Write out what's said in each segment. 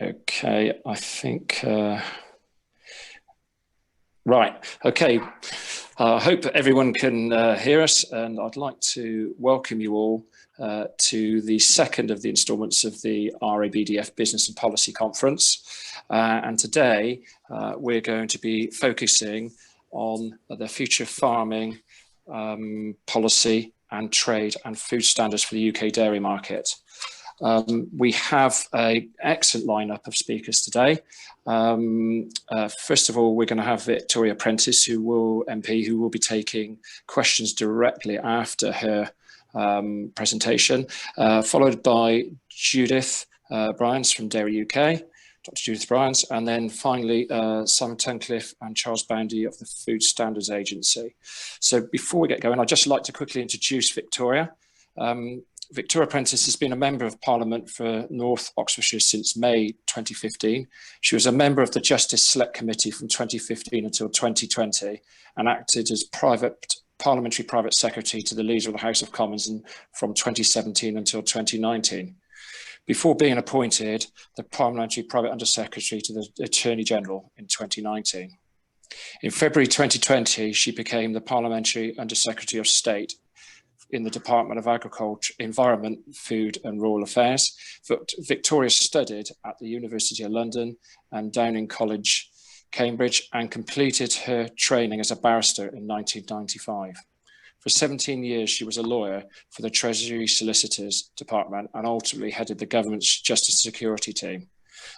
Okay, I think, right, okay. I hope everyone can hear us, and I'd like to welcome you all to the second of the instalments of the RABDF Business and Policy Conference. And today we're going to be focusing on the future farming policy and trade and food standards for the UK dairy market. We have an excellent lineup of speakers today. First of all, we're going to have Victoria Prentis, MP, who will be taking questions directly after her presentation, followed by Judith Bryans from Dairy UK, Dr. Judith Bryans, and then finally Simon Tunnicliffe and Charles Boundy of the Food Standards Agency. So before we get going, I'd just like to quickly introduce Victoria. Victoria Prentis has been a Member of Parliament for North Oxfordshire since May 2015. She was a member of the Justice Select Committee from 2015 until 2020 and acted as Parliamentary Private Secretary to the Leader of the House of Commons from 2017 until 2019. Before being appointed the Parliamentary Private Undersecretary to the Attorney General in 2019. In February 2020, she became the Parliamentary Undersecretary of State in the Department of Agriculture, Environment, Food and Rural Affairs. Victoria studied at the University of London and Downing College, Cambridge, and completed her training as a barrister in 1995. For 17 years, she was a lawyer for the Treasury Solicitors Department and ultimately headed the government's Justice Security team.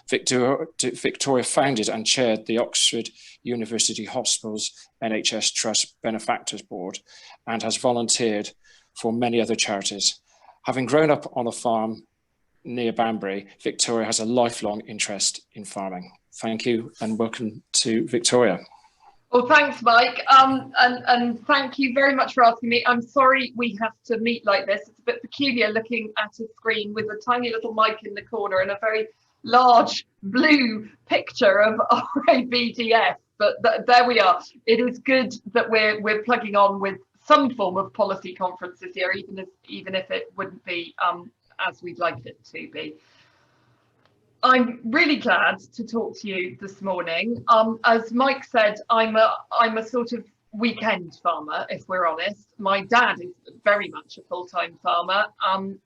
Victoria founded and chaired the Oxford University Hospitals NHS Trust Benefactors Board and has volunteered for many other charities. Having grown up on a farm near Banbury, Victoria has a lifelong interest in farming. Thank you and welcome to Victoria. Well, thanks, Mike, and thank you very much for asking me. I'm sorry we have to meet like this. It's a bit peculiar looking at a screen with a tiny little mic in the corner and a very large blue picture of RABDF, but there we are. It is good that we're plugging on with some form of policy conference this year, even if it wouldn't be as we'd like it to be. I'm really glad to talk to you this morning. As Mike said, I'm a sort of weekend farmer, if we're honest. My dad is very much a full-time farmer,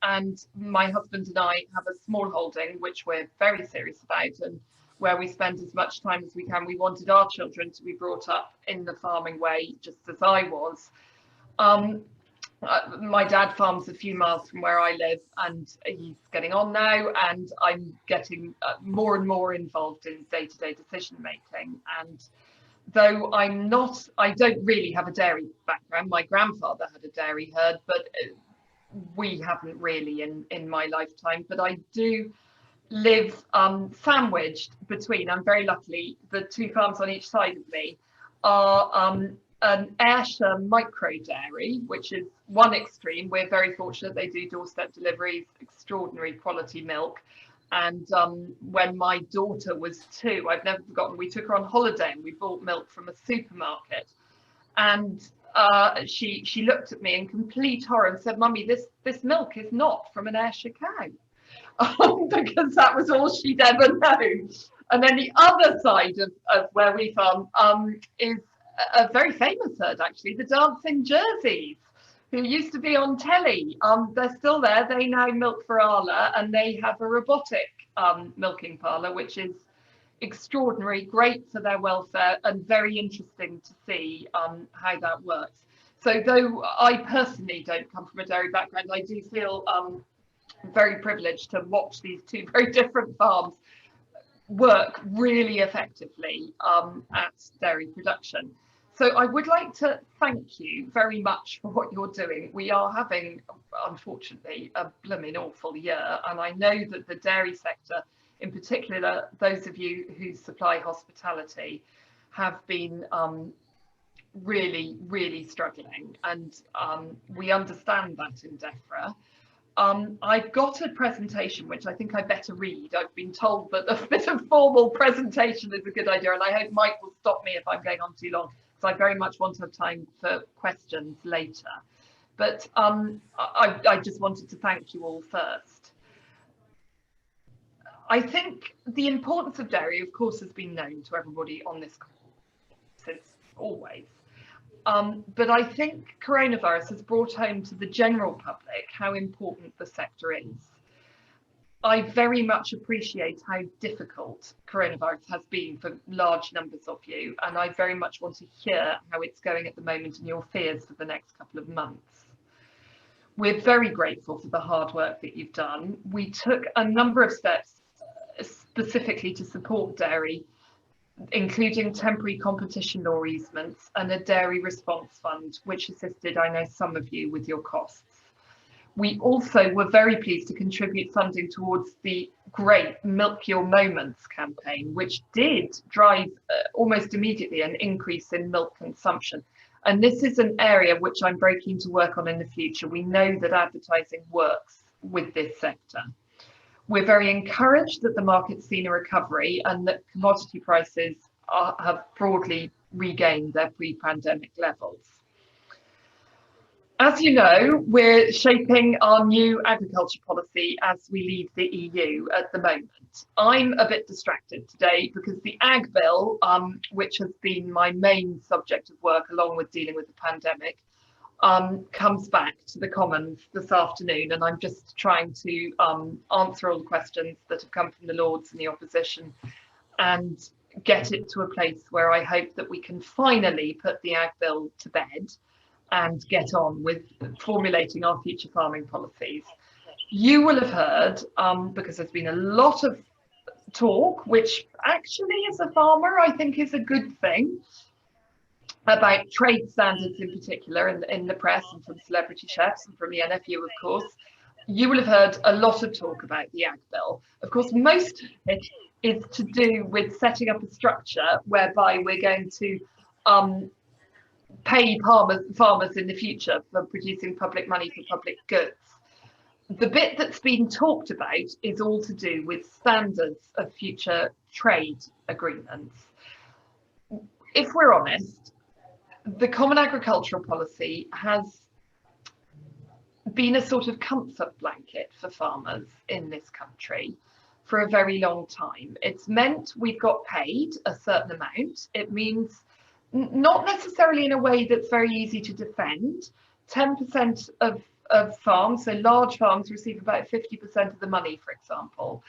and my husband and I have a small holding, which we're very serious about, and where we spend as much time as we can. We wanted our children to be brought up in the farming way, just as I was. My dad farms a few miles from where I live, and he's getting on now, and I'm getting more and more involved in day-to-day decision making. And though I don't really have a dairy background. My grandfather had a dairy herd, but we haven't really in my lifetime. But I do live sandwiched between, I'm very lucky, the two farms on each side of me are an Ayrshire micro dairy, which is one extreme. We're very fortunate they do doorstep deliveries, extraordinary quality milk. And when my daughter was 2, I've never forgotten, we took her on holiday and we bought milk from a supermarket. And she looked at me in complete horror and said, "Mummy, this milk is not from an Ayrshire cow," because that was all she'd ever known. And then the other side of where we farm is a very famous herd, actually, the Dancing Jerseys, who used to be on telly. They're still there. They now milk for Arla, and they have a robotic milking parlour, which is extraordinary, great for their welfare, and very interesting to see how that works. So though I personally don't come from a dairy background, I do feel very privileged to watch these two very different farms work really effectively at dairy production. So I would like to thank you very much for what you're doing. We are having, unfortunately, a blooming awful year, and I know that the dairy sector, in particular, those of you who supply hospitality, have been really, really struggling, and we understand that in DEFRA. I've got a presentation which I think I better read. I've been told that a bit of formal presentation is a good idea, and I hope Mike will stop me if I'm going on too long, because I very much want to have time for questions later. But I just wanted to thank you all first. I think the importance of dairy, of course, has been known to everybody on this call since always. But I think coronavirus has brought home to the general public how important the sector is. I very much appreciate how difficult coronavirus has been for large numbers of you, and I very much want to hear how it's going at the moment and your fears for the next couple of months. We're very grateful for the hard work that you've done. We took a number of steps specifically to support dairy, including temporary competition law easements and a dairy response fund, which assisted, I know, some of you with your costs. We also were very pleased to contribute funding towards the great Milk Your Moments campaign, which did drive almost immediately an increase in milk consumption. And this is an area which I'm very keen to work on in the future. We know that advertising works with this sector. We're very encouraged that the market's seen a recovery and that commodity prices have broadly regained their pre-pandemic levels. As you know, we're shaping our new agriculture policy as we leave the EU at the moment. I'm a bit distracted today because the Ag Bill, which has been my main subject of work along with dealing with the pandemic, comes back to the Commons this afternoon, and I'm just trying to answer all the questions that have come from the Lords and the opposition and get it to a place where I hope that we can finally put the Ag Bill to bed and get on with formulating our future farming policies. You will have heard, because there's been a lot of talk, which actually as a farmer I think is a good thing, about trade standards in particular in the press and from celebrity chefs and from the NFU, of course. You will have heard a lot of talk about the Ag Bill. Of course, most of it is to do with setting up a structure whereby we're going to pay farmers in the future for producing public money for public goods. The bit that's been talked about is all to do with standards of future trade agreements. If we're honest, the Common Agricultural Policy has been a sort of comfort blanket for farmers in this country for a very long time. It's meant we've got paid a certain amount. It means not necessarily in a way that's very easy to defend. 10% of farms, so large farms, receive about 50% of the money, for example.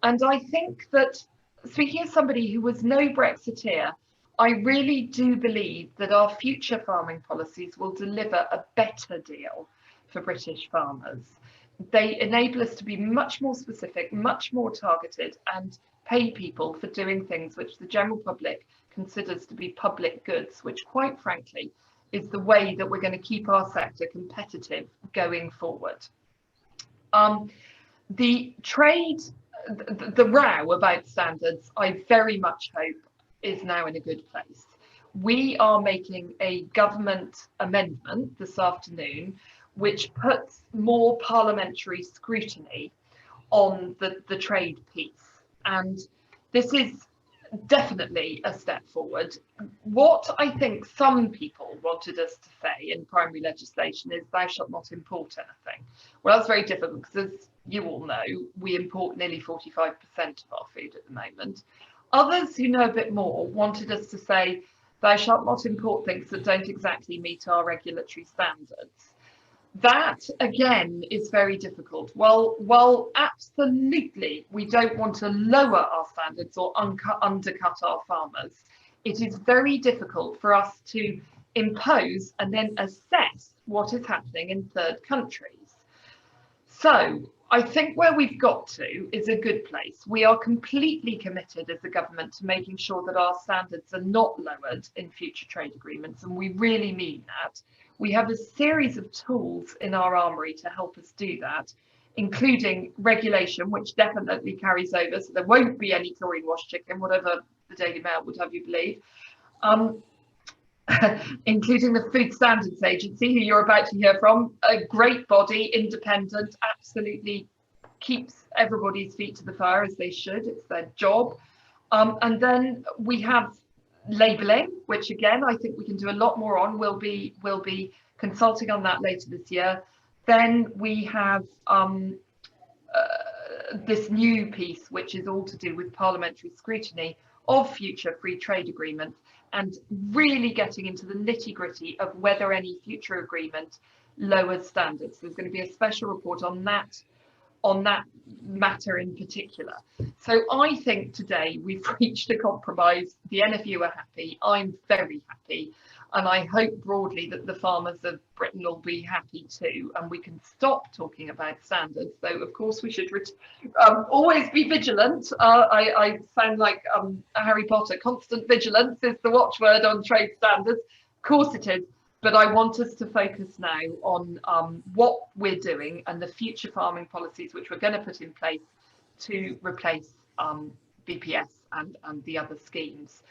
And I think that, speaking as somebody who was no Brexiteer, I really do believe that our future farming policies will deliver a better deal for British farmers. They enable us to be much more specific, much more targeted, and pay people for doing things which the general public considers to be public goods, which quite frankly is the way that we're going to keep our sector competitive going forward. The row about standards, I very much hope, is now in a good place. We are making a government amendment this afternoon which puts more parliamentary scrutiny on the trade piece, and this is definitely a step forward. What I think some people wanted us to say in primary legislation is thou shalt not import anything. Well, that's very difficult because, as you all know, we import nearly 45% of our food at the moment. Others who know a bit more wanted us to say thou shalt not import things that don't exactly meet our regulatory standards. That, again, is very difficult. While absolutely we don't want to lower our standards or undercut our farmers, it is very difficult for us to impose and then assess what is happening in third countries. So I think where we've got to is a good place. We are completely committed as a government to making sure that our standards are not lowered in future trade agreements, and we really mean that. We have a series of tools in our armoury to help us do that, including regulation, which definitely carries over, so there won't be any chlorine wash chicken, whatever the Daily Mail would have you believe, including the Food Standards Agency, who you're about to hear from, a great body, independent, absolutely keeps everybody's feet to the fire as they should, it's their job. And then we have labelling, which again I think we can do a lot more on. We'll be consulting on that later this year. Then we have this new piece, which is all to do with parliamentary scrutiny of future free trade agreements, and really getting into the nitty-gritty of whether any future agreement lowers standards. There's going to be a special report on that matter in particular. So I think today we've reached a compromise. The NFU are happy. I'm very happy. And I hope broadly that the farmers of Britain will be happy too, and we can stop talking about standards, though of course we should always be vigilant. I sound like Harry Potter. Constant vigilance is the watchword on trade standards. Of course it is, but I want us to focus now on what we're doing and the future farming policies which we're going to put in place to replace BPS and the other schemes.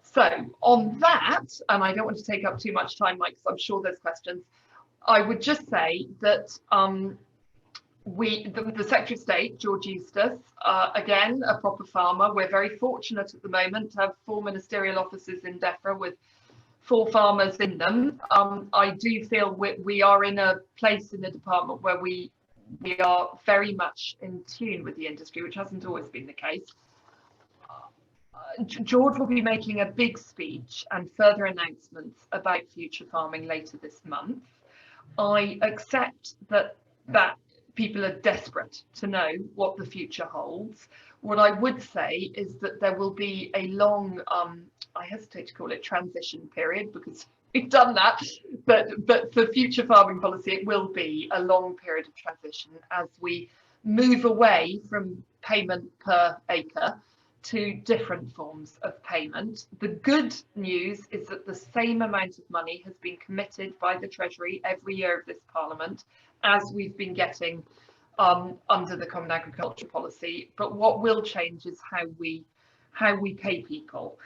So on that, and I don't want to take up too much time, Mike, because I'm sure there's questions, I would just say that the Secretary of State, George Eustace, again, a proper farmer. We're very fortunate at the moment to have 4 ministerial offices in DEFRA with 4 farmers in them. I do feel we are in a place in the department where we are very much in tune with the industry, which hasn't always been the case. George will be making a big speech and further announcements about future farming later this month. I accept that people are desperate to know what the future holds. What I would say is that there will be a long, I hesitate to call it transition period because we've done that, but for future farming policy, it will be a long period of transition as we move away from payment per acre to different forms of payment. The good news is that the same amount of money has been committed by the Treasury every year of this Parliament as we've been getting under the Common Agricultural Policy. But what will change is how we pay people.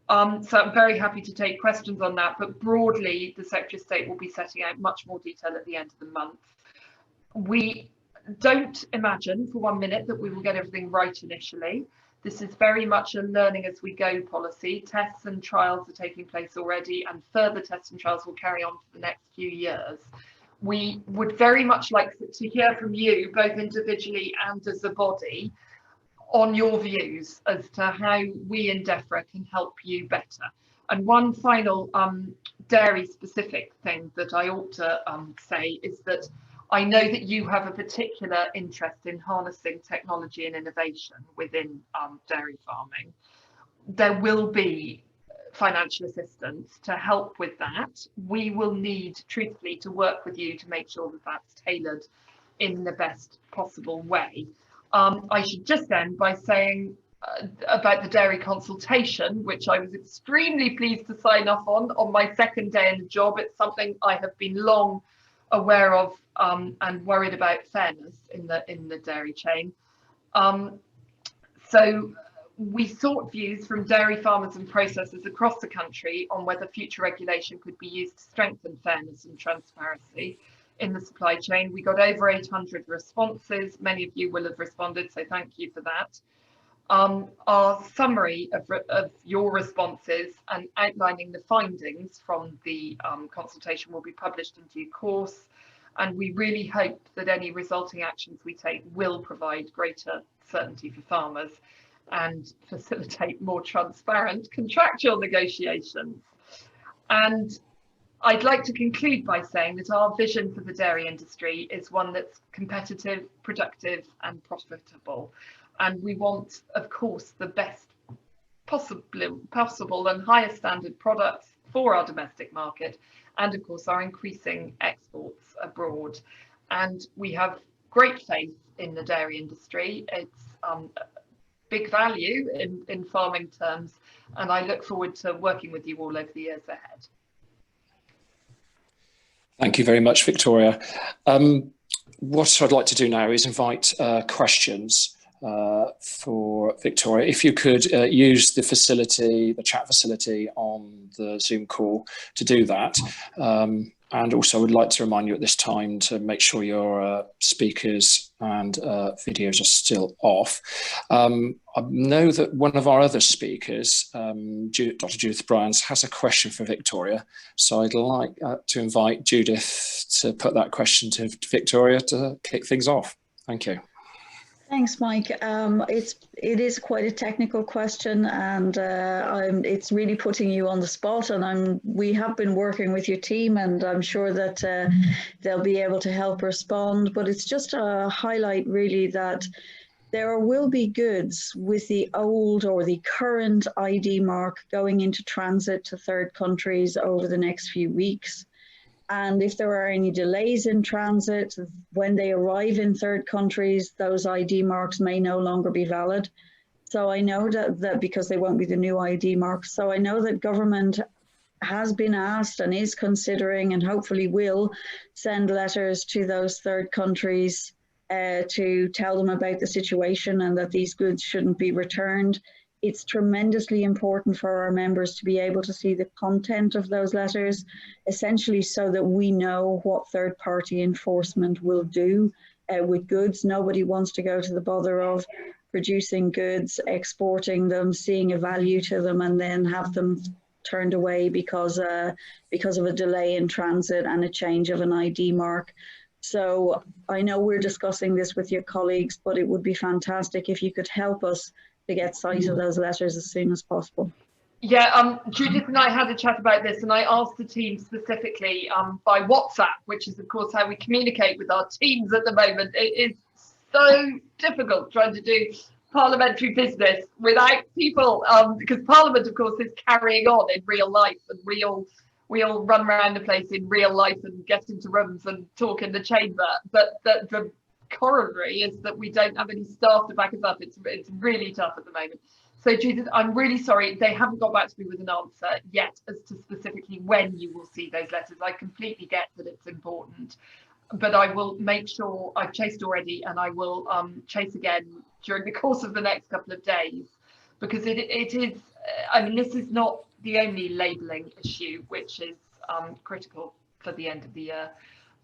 So I'm very happy to take questions on that, but broadly the Secretary of State will be setting out much more detail at the end of the month. We don't imagine for 1 minute that we will get everything right initially. This is very much a learning as we go policy. Tests and trials are taking place already, and further tests and trials will carry on for the next few years. We would very much like to hear from you, both individually and as a body, on your views as to how we in DEFRA can help you better. And one final dairy specific thing that I ought to say is that I know that you have a particular interest in harnessing technology and innovation within dairy farming. There will be financial assistance to help with that. We will need, truthfully, to work with you to make sure that that's tailored in the best possible way. I should just end by saying about the dairy consultation, which I was extremely pleased to sign off on my second day in the job. It's something I have been long aware of and worried about fairness in the dairy chain. So we sought views from dairy farmers and processors across the country on whether future regulation could be used to strengthen fairness and transparency in the supply chain. We got over 800 responses. Many of you will have responded, so thank you for that. Our summary of your responses and outlining the findings from the consultation will be published in due course, and we really hope that any resulting actions we take will provide greater certainty for farmers and facilitate more transparent contractual negotiations. And I'd like to conclude by saying that our vision for the dairy industry is one that's competitive, productive and profitable. And we want, of course, the best possible and highest standard products for our domestic market, and of course our increasing exports abroad. And we have great faith in the dairy industry. It's big value in farming terms, and I look forward to working with you all over the years ahead. Thank you very much, Victoria. What I'd like to do now is invite questions for Victoria. If you could use the facility, the chat facility on the Zoom call to do that. And also I would like to remind you at this time to make sure your speakers and videos are still off. I know that one of our other speakers, Dr. Judith Bryans, has a question for Victoria. So I'd like to invite Judith to put that question to Victoria to kick things off. Thank you. Thanks, Mike. It is quite a technical question, and it's really putting you on the spot. And we have been working with your team, and I'm sure that they'll be able to help respond. But it's just a highlight, really, that there will be goods with the old or the current ID mark going into transit to third countries over the next few weeks. And if there are any delays in transit, when they arrive in third countries, those ID marks may no longer be valid. So I know that because they won't be the new ID marks. So I know that government has been asked and is considering, and hopefully will, send letters to those third countries to tell them about the situation and that these goods shouldn't be returned. It's tremendously important for our members to be able to see the content of those letters, essentially so that we know what third-party enforcement will do with goods. Nobody wants to go to the bother of producing goods, exporting them, seeing a value to them, and then have them turned away because of a delay in transit and a change of an ID mark. So I know we're discussing this with your colleagues, but it would be fantastic if you could help us to get sight of those letters as soon as possible. Yeah, Judith and I had a chat about this, and I asked the team specifically by WhatsApp, which is of course how we communicate with our teams at the moment. It is so difficult trying to do parliamentary business without people, because Parliament of course is carrying on in real life, and we all run around the place in real life and get into rooms and talk in the chamber, but the corollary is that we don't have any staff to back us up. It's really tough at the moment. So Judith, I'm really sorry, they haven't got back to me with an answer yet as to specifically when you will see those letters. I completely get that it's important, but I will make sure, I've chased already, and I will chase again during the course of the next couple of days, because it is, I mean, this is not the only labelling issue which is critical for the end of the year.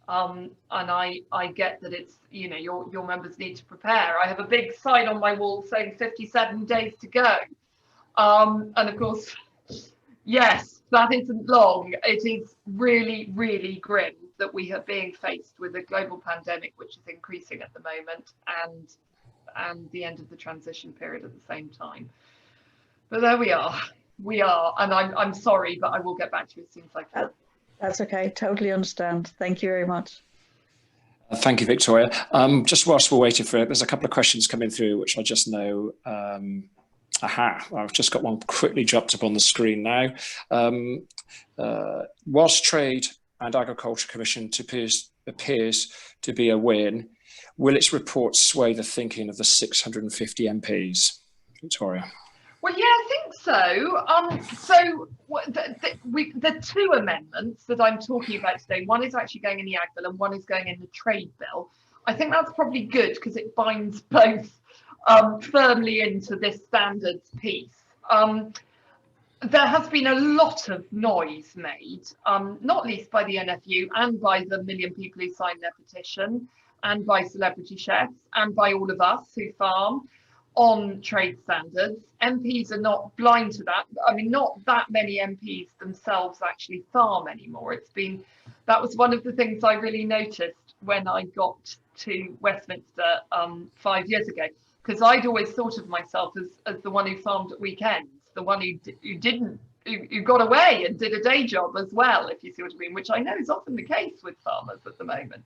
And I get that it's, you know, your members need to prepare. I have a big sign on my wall saying 57 days to go. And of course, yes, that isn't long. It is really, really grim that we are being faced with a global pandemic, which is increasing at the moment, and the end of the transition period at the same time. But there we are. And I'm sorry, but I will get back to you as soon as I can. That's okay, totally understand. Thank you very much. Thank you, Victoria. Just whilst we're waiting for it, there's a couple of questions coming through, which I just know. I've just got one quickly dropped up on the screen now. Whilst Trade and Agriculture Commission appears to be a win, will its report sway the thinking of the 650 MPs? Victoria. Well, yeah, I think so. So the two amendments that I'm talking about today, one is actually going in the Ag Bill and one is going in the Trade Bill. I think that's probably good because it binds both firmly into this standards piece. There has been a lot of noise made, not least by the NFU and by the 1 million people who signed their petition, and by celebrity chefs, and by all of us who farm, on trade standards. MPs are not blind to that. I mean, not that many MPs themselves actually farm anymore. That was one of the things I really noticed when I got to Westminster 5 years ago, because I'd always thought of myself as the one who farmed at weekends, the one who got away and did a day job as well, if you see what I mean, which I know is often the case with farmers at the moment.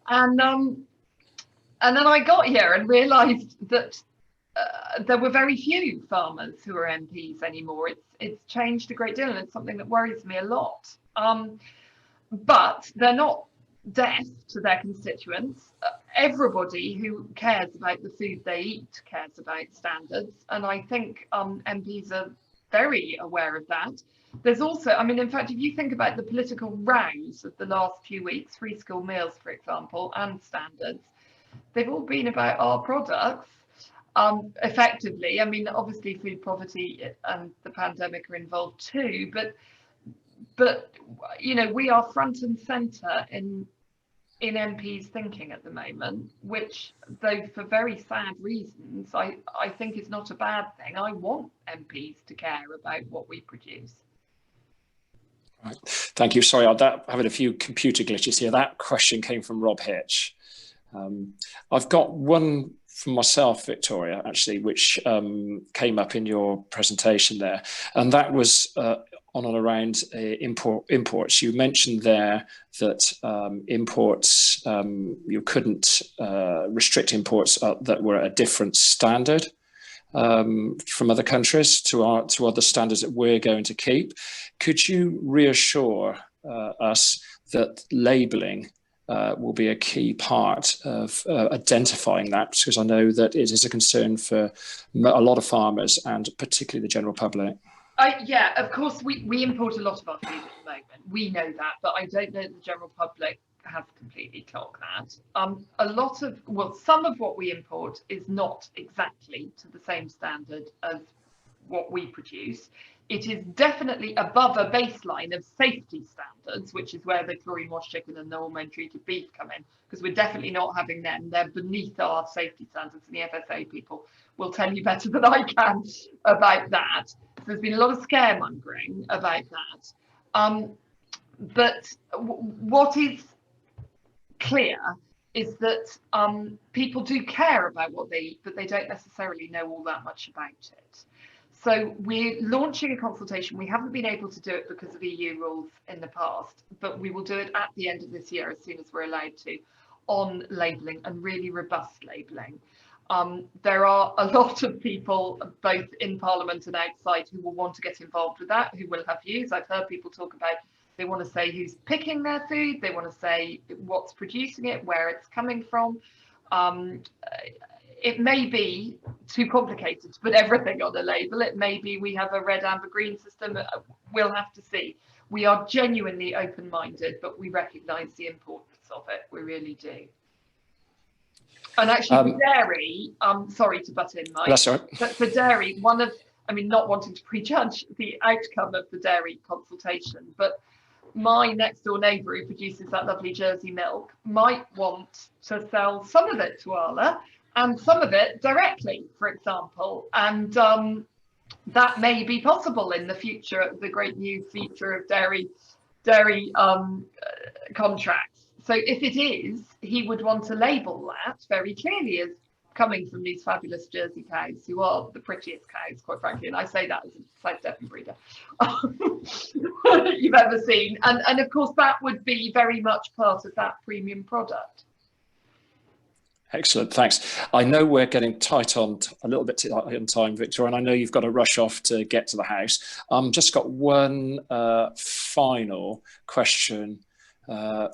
And then I got here and realised that there were very few farmers who are MPs anymore. It's changed a great deal, and it's something that worries me a lot. But they're not deaf to their constituents. Everybody who cares about the food they eat cares about standards, and I think MPs are very aware of that. There's also, I mean, in fact, if you think about the political rows of the last few weeks, free school meals, for example, and standards, they've all been about our products. Effectively, I mean, obviously food poverty and the pandemic are involved too, but you know, we are front and centre in MPs thinking at the moment, which, though for very sad reasons, I think is not a bad thing. I want MPs to care about what we produce. Right. Thank you. Sorry, I'm having a few computer glitches here. That question came from Rob Hitch. I've got one from myself, Victoria, actually, which came up in your presentation there, and that was on and around imports. You mentioned there that imports, you couldn't restrict imports that were at a different standard from other countries to other standards that we're going to keep. Could you reassure us that labelling will be a key part of identifying that, because I know that it is a concern for a lot of farmers and particularly the general public. Yeah, of course, we import a lot of our food at the moment. We know that, but I don't know that the general public has completely clocked that. Some of what we import is not exactly to the same standard as what we produce. It is definitely above a baseline of safety standards, which is where the chlorine wash chicken and the hormone treated beef come in, because we're definitely not having them. They're beneath our safety standards, and the FSA people will tell you better than I can about that. So there's been a lot of scaremongering about that. But what is clear is that people do care about what they eat, but they don't necessarily know all that much about it. So we're launching a consultation. We haven't been able to do it because of EU rules in the past, but we will do it at the end of this year as soon as we're allowed to, on labelling and really robust labelling. There are a lot of people, both in Parliament and outside, who will want to get involved with that, who will have views. I've heard people talk about, they want to say who's picking their food, they want to say what's producing it, where it's coming from. It may be too complicated to put everything on a label. It may be we have a red, amber, green system. We'll have to see. We are genuinely open-minded, but we recognise the importance of it. We really do. And actually, for dairy, sorry to butt in, Mike. That's all right. But for dairy, not wanting to prejudge the outcome of the dairy consultation, but my next door neighbour who produces that lovely Jersey milk might want to sell some of it to Arla and some of it directly, for example, and that may be possible in the future, the great new feature of dairy contracts. So if it is, he would want to label that very clearly as coming from these fabulous Jersey cows, who are the prettiest cows, quite frankly, and I say that as a South Devon breeder you've ever seen, and of course that would be very much part of that premium product. Excellent, thanks. I know we're getting tight on a little bit on time, Victor, and I know you've got to rush off to get to the house. Just got one final question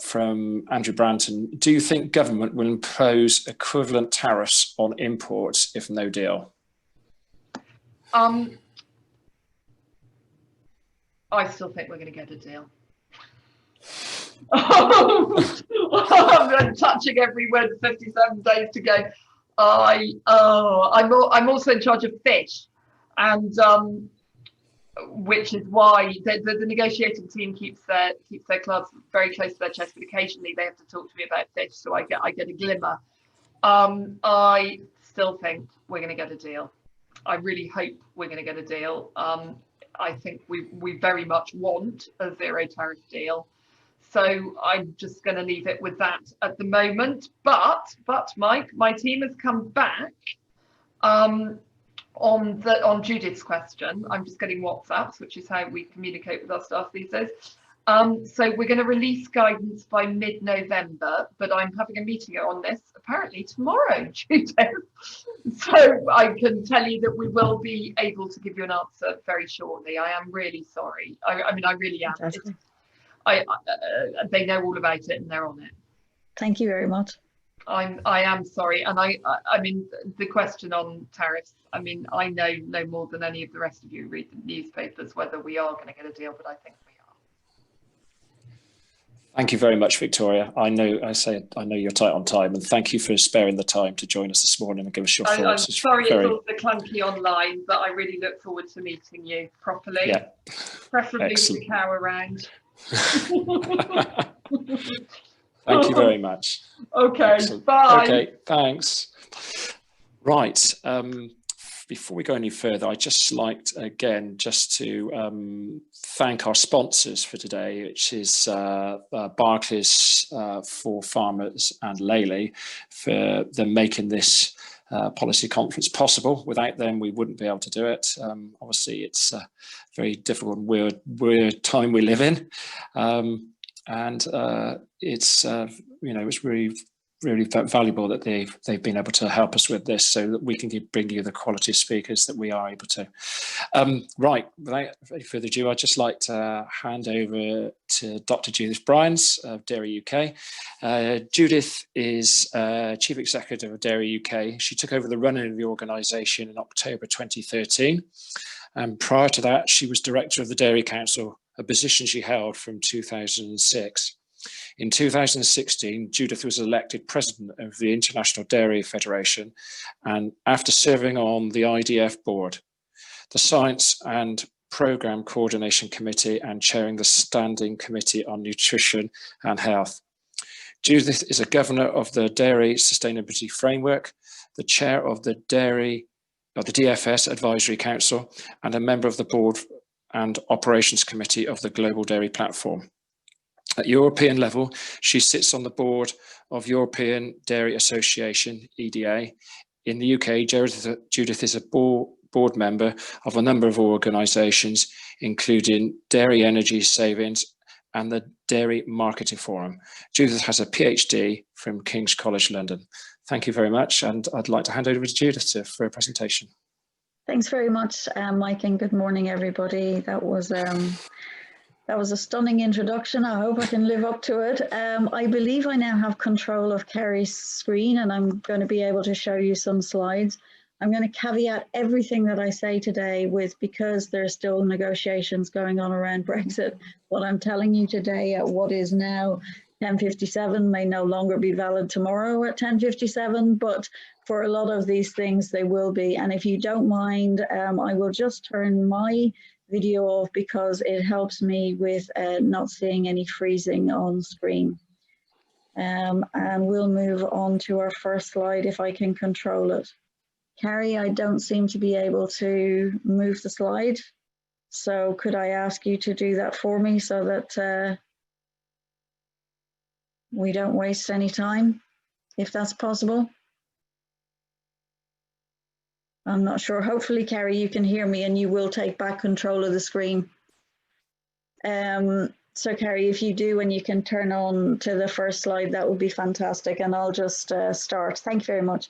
from Andrew Branton. Do you think government will impose equivalent tariffs on imports if no deal? I still think we're going to get a deal. I'm touching every word. 57 days to go. I'm also in charge of fish, and which is why the negotiating team keeps their clubs very close to their chest, but occasionally they have to talk to me about fish, so I get a glimmer. I still think we're going to get a deal. I really hope we're going to get a deal. I think we very much want a zero tariff deal. So I'm just going to leave it with that at the moment. But Mike, my team has come back on Judith's question. I'm just getting WhatsApps, which is how we communicate with our staff these days. So we're going to release guidance by mid-November, but I'm having a meeting on this apparently tomorrow, Judith. So I can tell you that we will be able to give you an answer very shortly. I am really sorry. I mean, I really am. They know all about it and they're on it. Thank you very much. I am sorry, and I mean the question on tariffs. I mean, I know no more than any of the rest of you who read the newspapers whether we are going to get a deal, but I think we are. Thank you very much, Victoria. I know you're tight on time, and thank you for sparing the time to join us this morning and give us your thoughts. I'm sorry it's all the clunky online, but I really look forward to meeting you properly. Yeah, preferably excellent. With the cow around. Thank you very much. Okay, excellent. Bye. Okay, thanks. Right. Before we go any further, I'd just like to, again, just to thank our sponsors for today, which is Barclays for Farmers and Lely for them making this policy conference possible. Without them, we wouldn't be able to do it. Obviously, it's a very difficult and weird time we live in, and it's it's really valuable that they've been able to help us with this, so that we can bring you the quality of speakers that we are able to. Right, without any further ado, I'd just like to hand over to Dr. Judith Bryans of Dairy UK. Judith is Chief Executive of Dairy UK. She took over the running of the organisation in October 2013. And prior to that, she was Director of the Dairy Council, a position she held from 2006. In 2016, Judith was elected President of the International Dairy Federation, and after serving on the IDF board, the Science and Programme Coordination Committee, and chairing the Standing Committee on Nutrition and Health. Judith is a Governor of the Dairy Sustainability Framework, the Chair of the DFS Advisory Council, and a member of the Board and Operations Committee of the Global Dairy Platform. At European level, she sits on the board of European Dairy Association, EDA. In the UK, Judith is a board member of a number of organisations, including Dairy Energy Savings and the Dairy Marketing Forum. Judith has a PhD from King's College London. Thank you very much, and I'd like to hand over to Judith for a presentation. Thanks very much, Mike, and good morning, everybody. That was a stunning introduction. I hope I can live up to it. I believe I now have control of Kerry's screen, and I'm going to be able to show you some slides. I'm going to caveat everything that I say today with, because there's still negotiations going on around Brexit, what I'm telling you today at what is now 10:57 may no longer be valid tomorrow at 10:57, but for a lot of these things they will be. And if you don't mind, I will just turn my video off because it helps me with not seeing any freezing on screen. And we'll move on to our first slide if I can control it. Carrie, I don't seem to be able to move the slide. So could I ask you to do that for me so that we don't waste any time, if that's possible? I'm not sure. Hopefully, Carrie, you can hear me and you will take back control of the screen. So, Carrie, if you do and you can turn on to the first slide, that would be fantastic. And I'll just start. Thank you very much.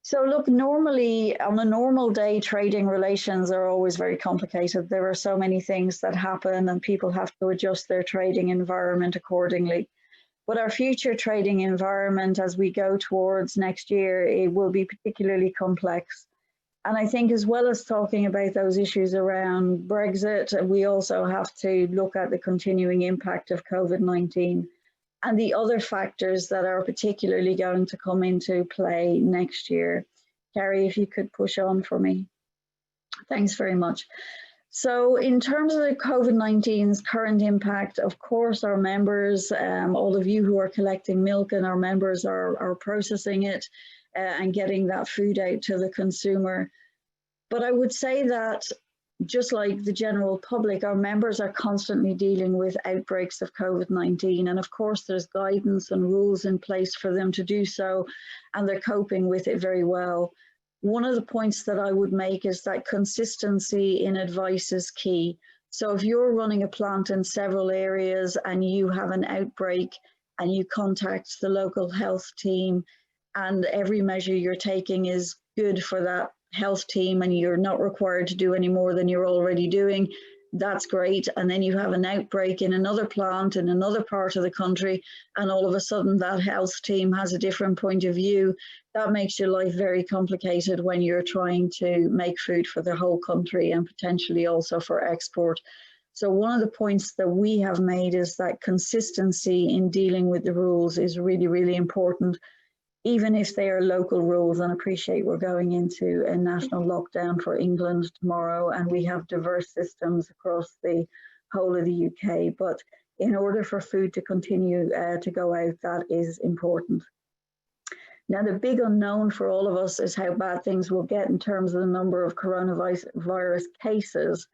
So, look, normally on a normal day, trading relations are always very complicated. There are so many things that happen and people have to adjust their trading environment accordingly. But our future trading environment as we go towards next year, it will be particularly complex. And I think as well as talking about those issues around Brexit, we also have to look at the continuing impact of COVID-19 and the other factors that are particularly going to come into play next year. Carrie, if you could push on for me. Thanks very much. So in terms of the COVID-19's current impact, of course, our members, all of you who are collecting milk and our members are processing it and getting that food out to the consumer. But I would say that just like the general public, our members are constantly dealing with outbreaks of COVID-19. And of course, there's guidance and rules in place for them to do so, and they're coping with it very well. One of the points that I would make is that consistency in advice is key. So if you're running a plant in several areas and you have an outbreak and you contact the local health team, and every measure you're taking is good for that health team and you're not required to do any more than you're already doing, that's great. And then you have an outbreak in another plant in another part of the country, and all of a sudden that health team has a different point of view. That makes your life very complicated when you're trying to make food for the whole country and potentially also for export. So one of the points that we have made is that consistency in dealing with the rules is really, really important, even if they are local rules. And appreciate we're going into a national lockdown for England tomorrow, and we have diverse systems across the whole of the UK. But in order for food to continue to go out, that is important. Now, the big unknown for all of us is how bad things will get in terms of the number of coronavirus cases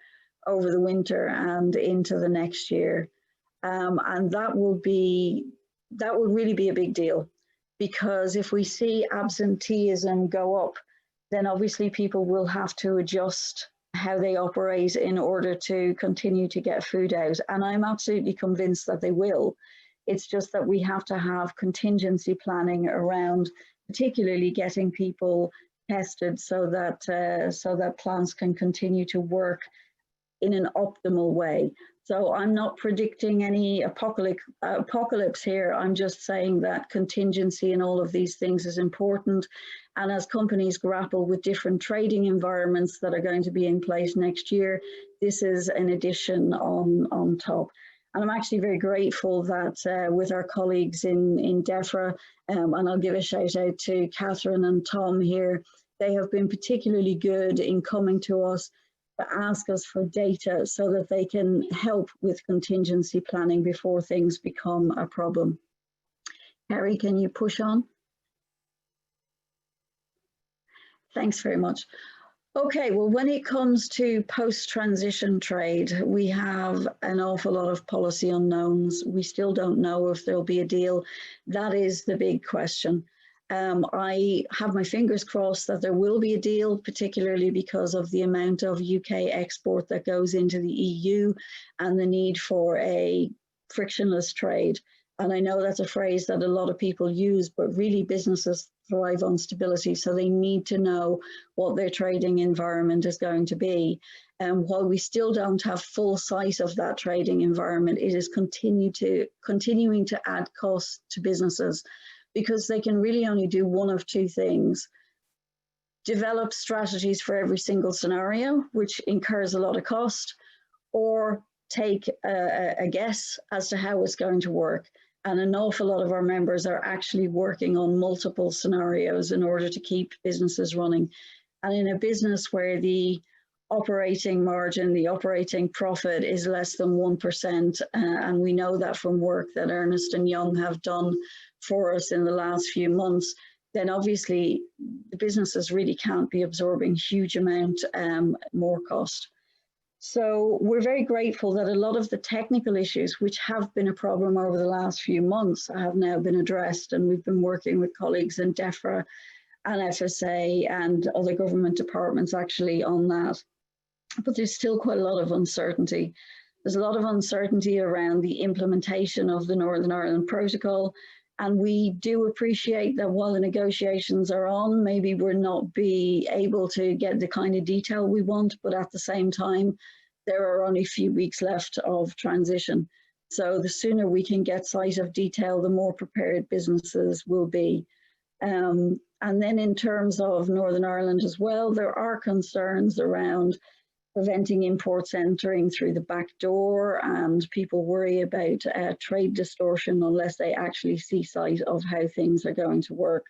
over the winter and into the next year. And that will really be a big deal. because if we see absenteeism go up, then obviously people will have to adjust how they operate in order to continue to get food out. And I'm absolutely convinced that they will. It's just that we have to have contingency planning around particularly getting people tested so that plants can continue to work in an optimal way. So I'm not predicting any apocalypse here. I'm just saying that contingency in all of these things is important. And as companies grapple with different trading environments that are going to be in place next year, this is an addition on top. And I'm actually very grateful that with our colleagues in DEFRA, and I'll give a shout out to Catherine and Tom here, they have been particularly good in coming to us to ask us for data so that they can help with contingency planning before things become a problem. Harry, can you push on? Thanks very much. Okay, well, when it comes to post-transition trade, we have an awful lot of policy unknowns. We still don't know if there'll be a deal. That is the big question. I have my fingers crossed that there will be a deal, particularly because of the amount of UK export that goes into the EU and the need for a frictionless trade. And I know that's a phrase that a lot of people use, but really businesses thrive on stability. So they need to know what their trading environment is going to be. And while we still don't have full sight of that trading environment, it is continuing to add costs to businesses, because they can really only do one of two things: develop strategies for every single scenario, which incurs a lot of cost, or take a guess as to how it's going to work. And an awful lot of our members are actually working on multiple scenarios in order to keep businesses running. And in a business where the operating margin, the operating profit is less than 1%, and we know that from work that Ernst & Young have done for us in the last few months, then obviously the businesses really can't be absorbing huge amount more cost. So we're very grateful that a lot of the technical issues, which have been a problem over the last few months, have now been addressed, and we've been working with colleagues in DEFRA and FSA and other government departments actually on that. But there's still quite a lot of uncertainty. There's a lot of uncertainty around the implementation of the Northern Ireland Protocol. And we do appreciate that while the negotiations are on, maybe we're not be able to get the kind of detail we want, but at the same time, there are only a few weeks left of transition. So the sooner we can get sight of detail, the more prepared businesses will be. And then in terms of Northern Ireland as well, there are concerns around preventing imports entering through the back door, and people worry about trade distortion unless they actually see sight of how things are going to work.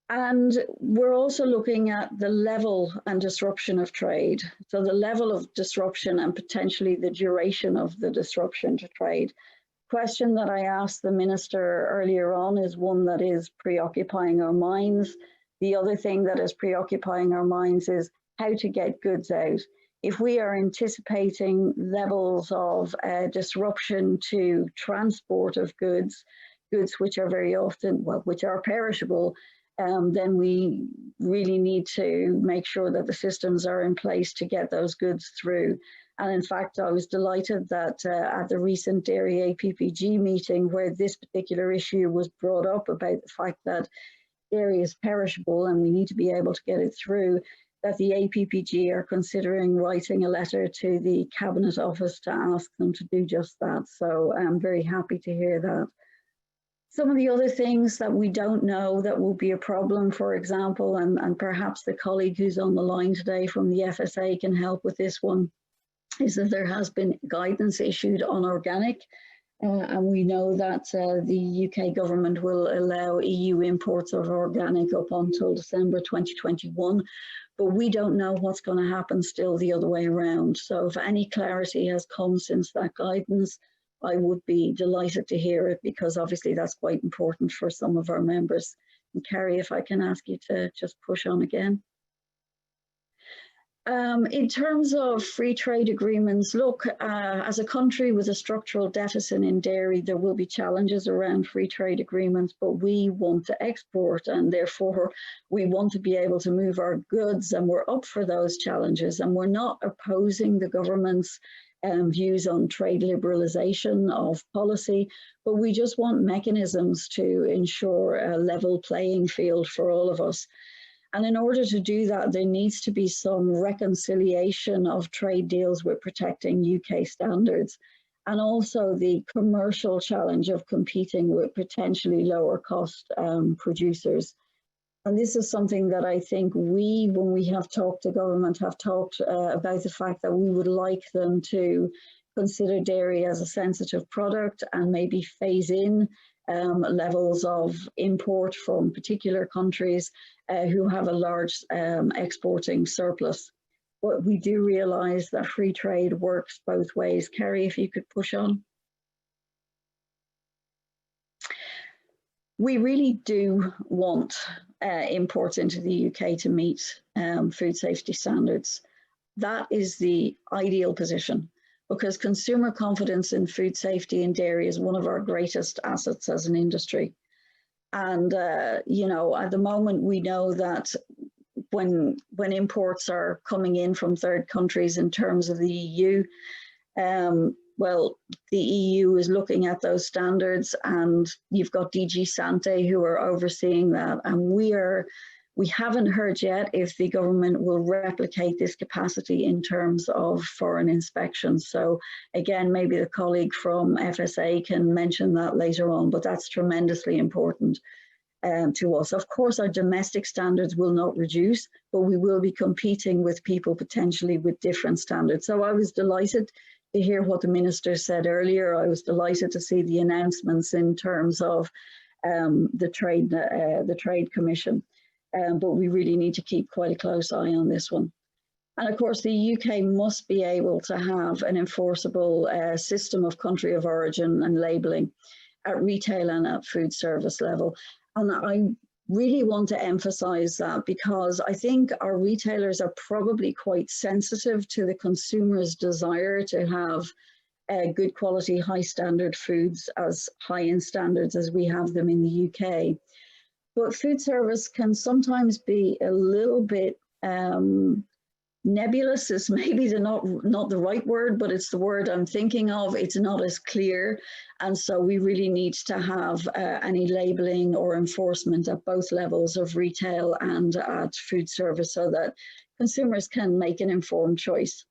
And we're also looking at the level and disruption of trade. So the level of disruption and potentially the duration of the disruption to trade. Question that I asked the Minister earlier on is one that is preoccupying our minds. The other thing that is preoccupying our minds is how to get goods out. If we are anticipating levels of disruption to transport of goods which are very often, well, which are perishable, then we really need to make sure that the systems are in place to get those goods through. And in fact, I was delighted that at the recent Dairy APPG meeting, where this particular issue was brought up about the fact that dairy is perishable and we need to be able to get it through, that the APPG are considering writing a letter to the Cabinet Office to ask them to do just that. So I'm very happy to hear that. Some of the other things that we don't know that will be a problem, for example, and perhaps the colleague who's on the line today from the FSA can help with this one, is that there has been guidance issued on organic. And we know that the UK government will allow EU imports of organic up until December 2021. But we don't know what's going to happen still the other way around. So if any clarity has come since that guidance, I would be delighted to hear it, because obviously that's quite important for some of our members. And Carrie, if I can ask you to just push on again. In terms of free trade agreements, look, as a country with a structural deficit in dairy, there will be challenges around free trade agreements, but we want to export and therefore we want to be able to move our goods, and we're up for those challenges, and we're not opposing the government's views on trade liberalisation of policy, but we just want mechanisms to ensure a level playing field for all of us. And in order to do that, there needs to be some reconciliation of trade deals with protecting UK standards, and also the commercial challenge of competing with potentially lower cost producers. And this is something that I think we, when we have talked to government, have talked about the fact that we would like them to consider dairy as a sensitive product and maybe phase in levels of import from particular countries who have a large exporting surplus. But we do realise that free trade works both ways. Kerry, if you could push on. We really do want imports into the UK to meet food safety standards. That is the ideal position, because consumer confidence in food safety and dairy is one of our greatest assets as an industry. And, you know, at the moment, we know that when imports are coming in from third countries in terms of the EU, well, the EU is looking at those standards, and you've got DG Sante who are overseeing that. And we haven't heard yet if the government will replicate this capacity in terms of foreign inspections. So again, maybe the colleague from FSA can mention that later on, but that's tremendously important to us. Of course, our domestic standards will not reduce, but we will be competing with people potentially with different standards. So I was delighted to hear what the minister said earlier. I was delighted to see the announcements in terms of the Trade Commission. But we really need to keep quite a close eye on this one. And of course, the UK must be able to have an enforceable system of country of origin and labelling at retail and at food service level. And I really want to emphasise that, because I think our retailers are probably quite sensitive to the consumer's desire to have good quality, high standard foods, as high in standards as we have them in the UK. But food service can sometimes be a little bit nebulous, is maybe not the right word, but it's the word I'm thinking of. It's not as clear. And so we really need to have any labelling or enforcement at both levels of retail and at food service, so that consumers can make an informed choice.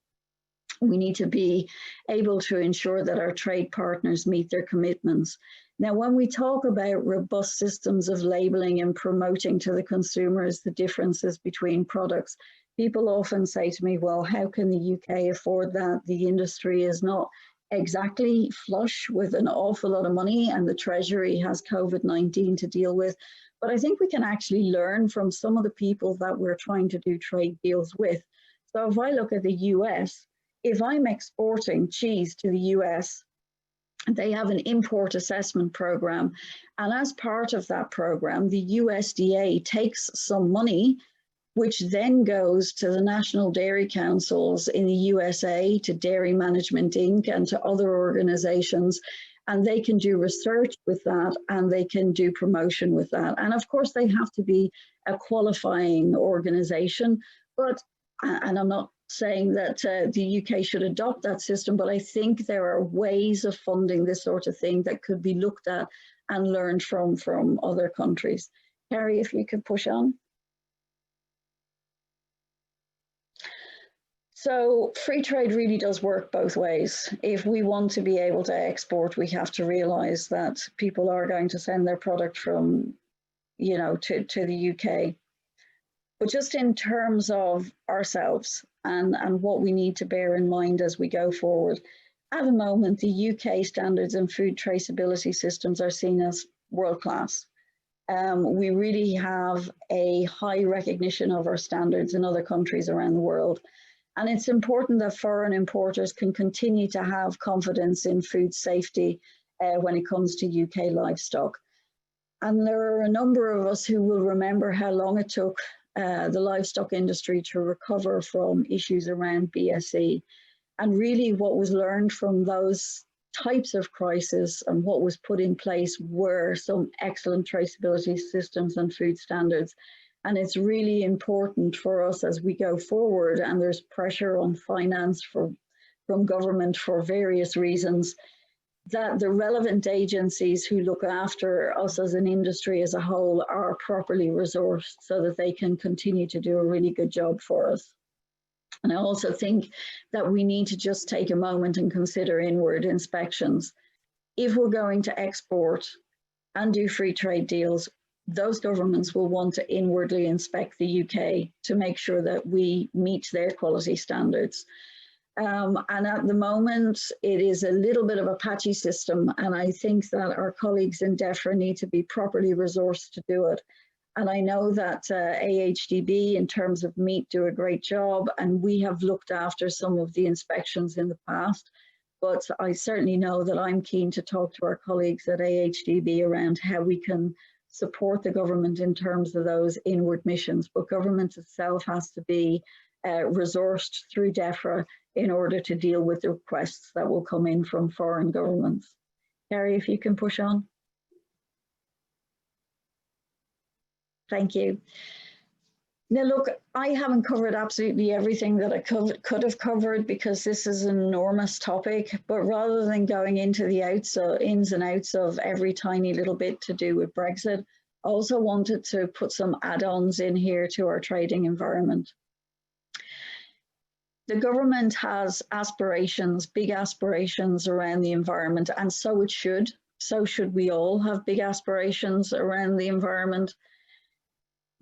We need to be able to ensure that our trade partners meet their commitments. Now, when we talk about robust systems of labelling and promoting to the consumers the differences between products, people often say to me, well, how can the UK afford that? The industry is not exactly flush with an awful lot of money, and the Treasury has COVID-19 to deal with. But I think we can actually learn from some of the people that we're trying to do trade deals with. So if I look at the US, if I'm exporting cheese to the US, they have an import assessment program. And as part of that program, the USDA takes some money, which then goes to the national dairy councils in the USA, to Dairy Management Inc. and to other organizations. And they can do research with that, and they can do promotion with that. And of course, they have to be a qualifying organization. But, and I'm not saying that the UK should adopt that system, but I think there are ways of funding this sort of thing that could be looked at and learned from other countries. Kerry, if you could push on. So free trade really does work both ways. If we want to be able to export, we have to realise that people are going to send their product from, you know, to the UK. But just in terms of ourselves and what we need to bear in mind as we go forward, at the moment, the UK standards and food traceability systems are seen as world-class. We really have a high recognition of our standards in other countries around the world. And it's important that foreign importers can continue to have confidence in food safety when it comes to UK livestock. And there are a number of us who will remember how long it took the livestock industry to recover from issues around BSE. And really what was learned from those types of crisis and what was put in place were some excellent traceability systems and food standards. And it's really important for us as we go forward, and there's pressure on finance from government for various reasons, that the relevant agencies who look after us as an industry as a whole are properly resourced so that they can continue to do a really good job for us. And I also think that we need to just take a moment and consider inward inspections. If we're going to export and do free trade deals, those governments will want to inwardly inspect the UK to make sure that we meet their quality standards. And at the moment, it is a little bit of a patchy system, and I think that our colleagues in DEFRA need to be properly resourced to do it. And I know that AHDB in terms of meat do a great job, and we have looked after some of the inspections in the past, but I certainly know that I'm keen to talk to our colleagues at AHDB around how we can support the government in terms of those inward missions, but government itself has to be resourced through DEFRA in order to deal with the requests that will come in from foreign governments. Gary, if you can push on. Thank you. Now, look, I haven't covered absolutely everything that I could have covered because this is an enormous topic, but rather than going into the ins and outs of every tiny little bit to do with Brexit, I also wanted to put some add-ons in here to our trading environment. The government has aspirations, big aspirations around the environment, and so it should. So should we all have big aspirations around the environment,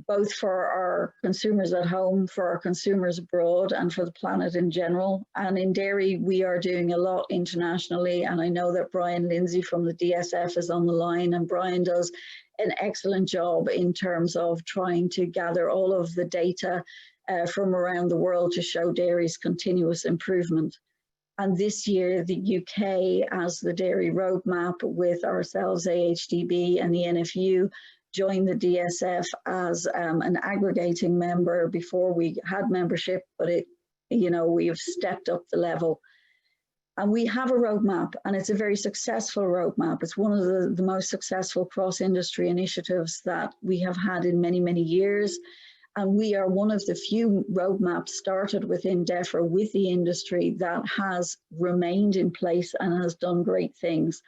both for our consumers at home, for our consumers abroad, and for the planet in general. And in dairy, we are doing a lot internationally. And I know that Brian Lindsay from the DSF is on the line, and Brian does an excellent job in terms of trying to gather all of the data from around the world to show dairy's continuous improvement. And this year, the UK, as the dairy roadmap with ourselves, AHDB and the NFU, joined the DSF as an aggregating member. Before we had membership, but we have stepped up the level. And we have a roadmap, and it's a very successful roadmap. It's one of the most successful cross-industry initiatives that we have had in many, many years. And we are one of the few roadmaps started within DEFRA with the industry that has remained in place and has done great things.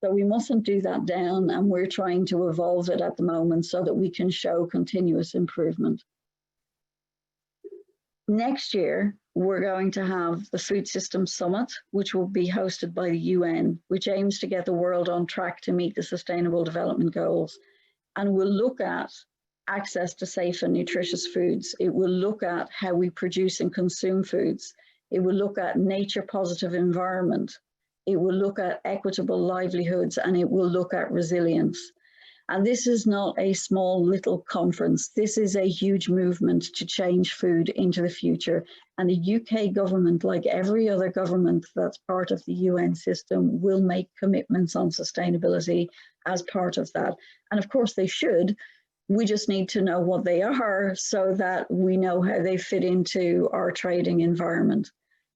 So we mustn't do that down, and we're trying to evolve it at the moment so that we can show continuous improvement. Next year, we're going to have the Food Systems Summit, which will be hosted by the UN, which aims to get the world on track to meet the Sustainable Development Goals. And we'll look at access to safe and nutritious foods. It will look at how we produce and consume foods. It will look at nature positive environment. It will look at equitable livelihoods, and it will look at resilience. And this is not a small little conference. This is a huge movement to change food into the future. And the UK government, like every other government that's part of the UN system, will make commitments on sustainability as part of that. And of course they should. We just need to know what they are so that we know how they fit into our trading environment.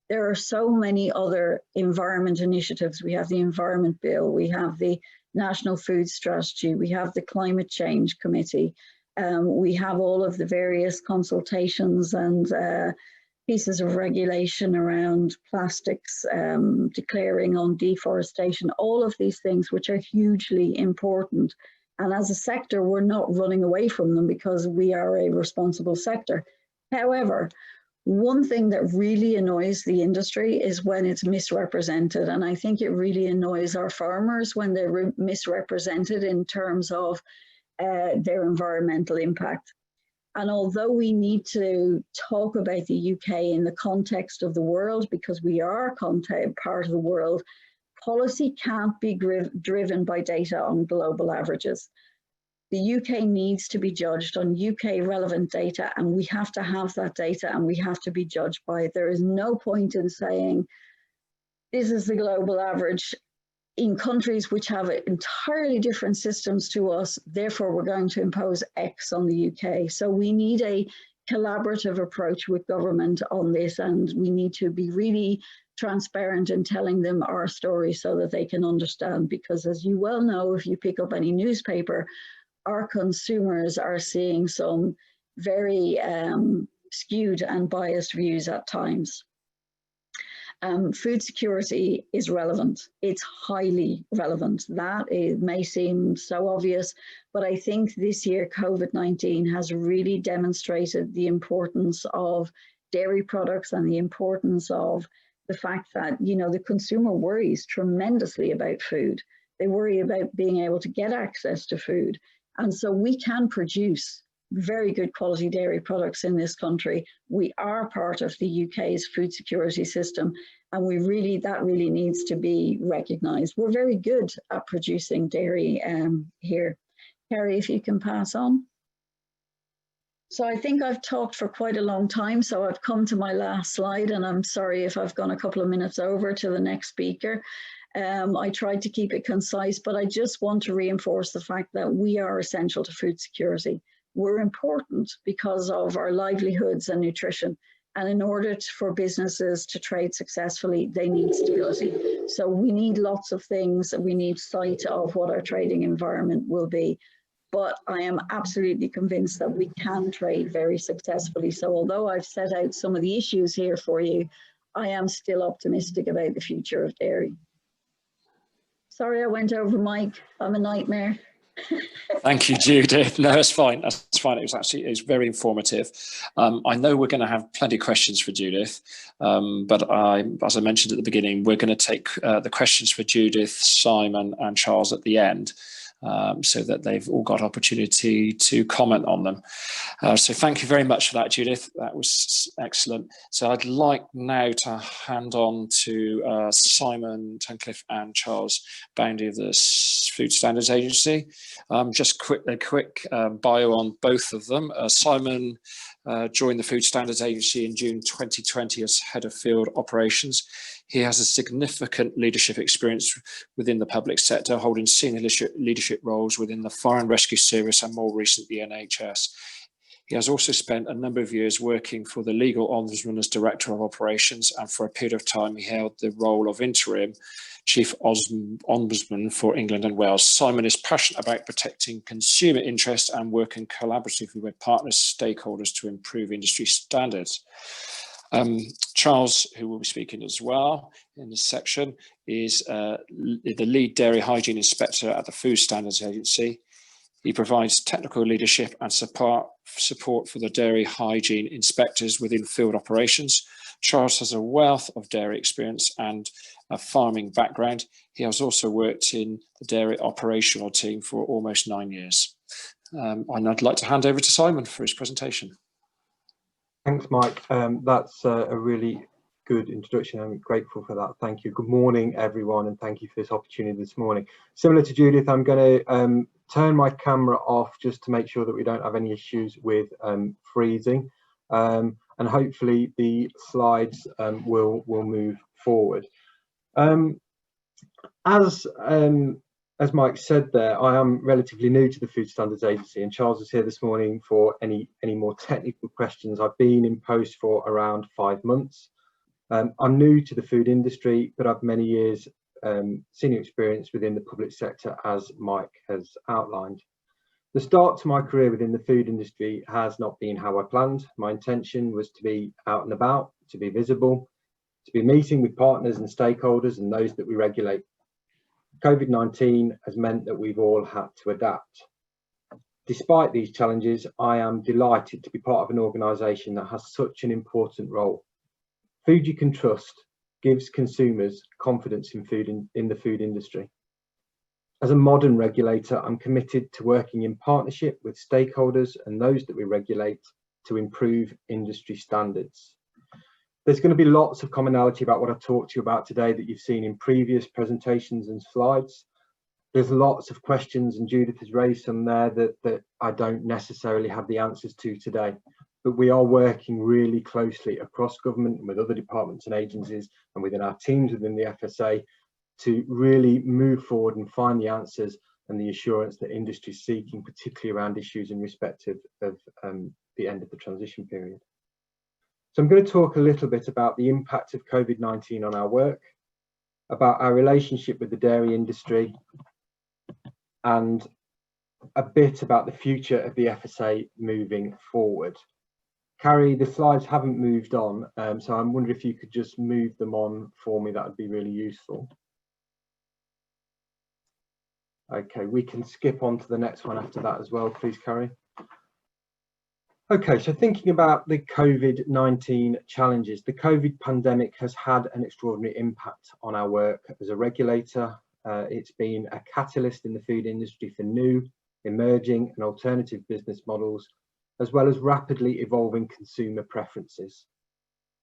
There are so many other environment initiatives. We have the Environment Bill, we have the National Food Strategy, we have the Climate Change Committee, we have all of the various consultations and pieces of regulation around plastics, declaring on deforestation, all of these things which are hugely important. And as a sector, we're not running away from them because we are a responsible sector. However, one thing that really annoys the industry is when it's misrepresented. And I think it really annoys our farmers when they're misrepresented in terms of their environmental impact. And although we need to talk about the UK in the context of the world, because we are part of the world, policy can't be driven by data on global averages. The UK needs to be judged on UK relevant data, and we have to have that data and we have to be judged by it. There is no point in saying, this is the global average. in countries which have entirely different systems to us, therefore we're going to impose X on the UK. So we need a collaborative approach with government on this, and we need to be really transparent in telling them our story so that they can understand, because as you well know, if you pick up any newspaper, our consumers are seeing some very skewed and biased views at times. Food security is relevant. It's highly relevant. That it may seem so obvious, but I think this year COVID-19 has really demonstrated the importance of dairy products and the importance of the fact that, you know, the consumer worries tremendously about food. They worry about being able to get access to food. And so we can produce very good quality dairy products in this country. We are part of the UK's food security system, and that really needs to be recognised. We're very good at producing dairy here. Kerry, if you can pass on. So I think I've talked for quite a long time, so I've come to my last slide, and I'm sorry if I've gone a couple of minutes over to the next speaker. I tried to keep it concise, but I just want to reinforce the fact that we are essential to food security. We're important because of our livelihoods and nutrition. And in order for businesses to trade successfully, they need stability. So we need lots of things, and we need sight of what our trading environment will be. But I am absolutely convinced that we can trade very successfully. So although I've set out some of the issues here for you, I am still optimistic about the future of dairy. Sorry, I went over, Mike. I'm a nightmare. Thank you, Judith. No, that's fine. That's fine. It was very informative. I know we're going to have plenty of questions for Judith, but as I mentioned at the beginning, we're going to take the questions for Judith, Simon, and Charles at the end, so that they've all got opportunity to comment on them. So thank you very much for that, Judith. That was excellent. So I'd like now to hand on to Simon Tunnicliffe and Charles Boundy of the Food Standards Agency. Just a quick bio on both of them. Simon joined the Food Standards Agency in June 2020 as Head of Field Operations. He has a significant leadership experience within the public sector, holding senior leadership roles within the Fire and Rescue Service and more recently the NHS. He has also spent a number of years working for the Legal Ombudsman as Director of Operations, and for a period of time he held the role of Interim Chief Ombudsman for England and Wales. Simon is passionate about protecting consumer interests and working collaboratively with partners, stakeholders to improve industry standards. Charles, who will be speaking as well in this section, is the lead dairy hygiene inspector at the Food Standards Agency. He provides technical leadership and support for the dairy hygiene inspectors within field operations. Charles has a wealth of dairy experience and a farming background. He has also worked in the dairy operational team for almost 9 years. And I'd like to hand over to Simon for his presentation. Thanks, Mike. That's a really good introduction. I'm grateful for that. Thank you. Good morning, everyone, and thank you for this opportunity this morning. Similar to Judith, I'm going to turn my camera off just to make sure that we don't have any issues with freezing, and hopefully the slides will move forward. As Mike said there, I am relatively new to the Food Standards Agency, and Charles is here this morning for any more technical questions. I've been in post for around 5 months. I'm new to the food industry, but I've many years senior experience within the public sector, as Mike has outlined. The start to my career within the food industry has not been how I planned. My intention was to be out and about, to be visible, to be meeting with partners and stakeholders and those that we regulate. COVID-19 has meant that we've all had to adapt. Despite these challenges, I am delighted to be part of an organisation that has such an important role. Food you can trust gives consumers confidence in food in the food industry. As a modern regulator, I'm committed to working in partnership with stakeholders and those that we regulate to improve industry standards. There's going to be lots of commonality about what I've talked to you about today that you've seen in previous presentations and slides. There's lots of questions, and Judith has raised some there that I don't necessarily have the answers to today. But we are working really closely across government and with other departments and agencies and within our teams within the FSA to really move forward and find the answers and the assurance that industry is seeking, particularly around issues in respect of the end of the transition period. So I'm going to talk a little bit about the impact of COVID-19 on our work, about our relationship with the dairy industry, and a bit about the future of the FSA moving forward. Carrie, the slides haven't moved on, so I'm wondering if you could just move them on for me. That would be really useful. Okay, we can skip on to the next one after that as well, please, Carrie. Okay, so thinking about the COVID-19 challenges, the COVID pandemic has had an extraordinary impact on our work as a regulator. It's been a catalyst in the food industry for new, emerging and alternative business models, as well as rapidly evolving consumer preferences.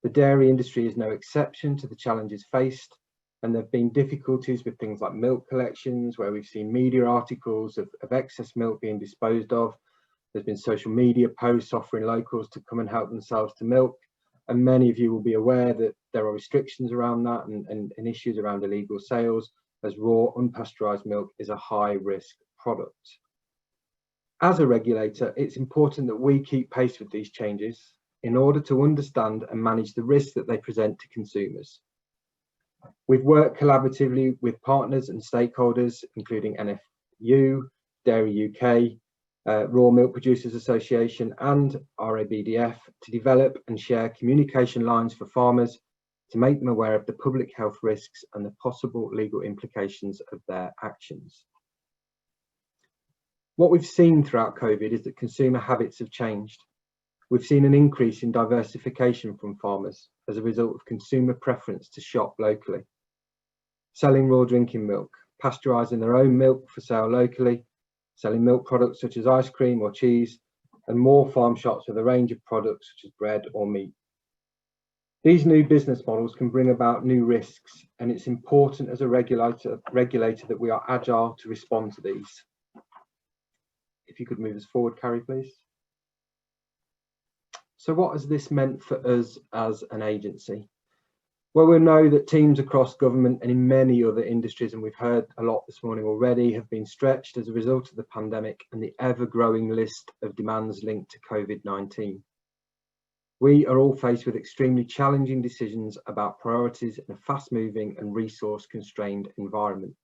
The dairy industry is no exception to the challenges faced, and there have been difficulties with things like milk collections, where we've seen media articles of excess milk being disposed of. There's been social media posts offering locals to come and help themselves to milk, and many of you will be aware that there are restrictions around that and issues around illegal sales, as raw unpasteurised milk is a high risk product. As a regulator, it's important that we keep pace with these changes in order to understand and manage the risks that they present to consumers. We've worked collaboratively with partners and stakeholders, including NFU, Dairy UK, Raw Milk Producers Association and RABDF, to develop and share communication lines for farmers to make them aware of the public health risks and the possible legal implications of their actions. What we've seen throughout COVID is that consumer habits have changed. We've seen an increase in diversification from farmers as a result of consumer preference to shop locally, selling raw drinking milk, pasteurising their own milk for sale locally, selling milk products such as ice cream or cheese, and more farm shops with a range of products such as bread or meat. These new business models can bring about new risks, and it's important as a regulator that we are agile to respond to these. If you could move us forward, Carrie, please. So what has this meant for us as an agency? Well, we know that teams across government and in many other industries, and we've heard a lot this morning already, have been stretched as a result of the pandemic and the ever-growing list of demands linked to COVID-19. We are all faced with extremely challenging decisions about priorities in a fast-moving and resource-constrained environment.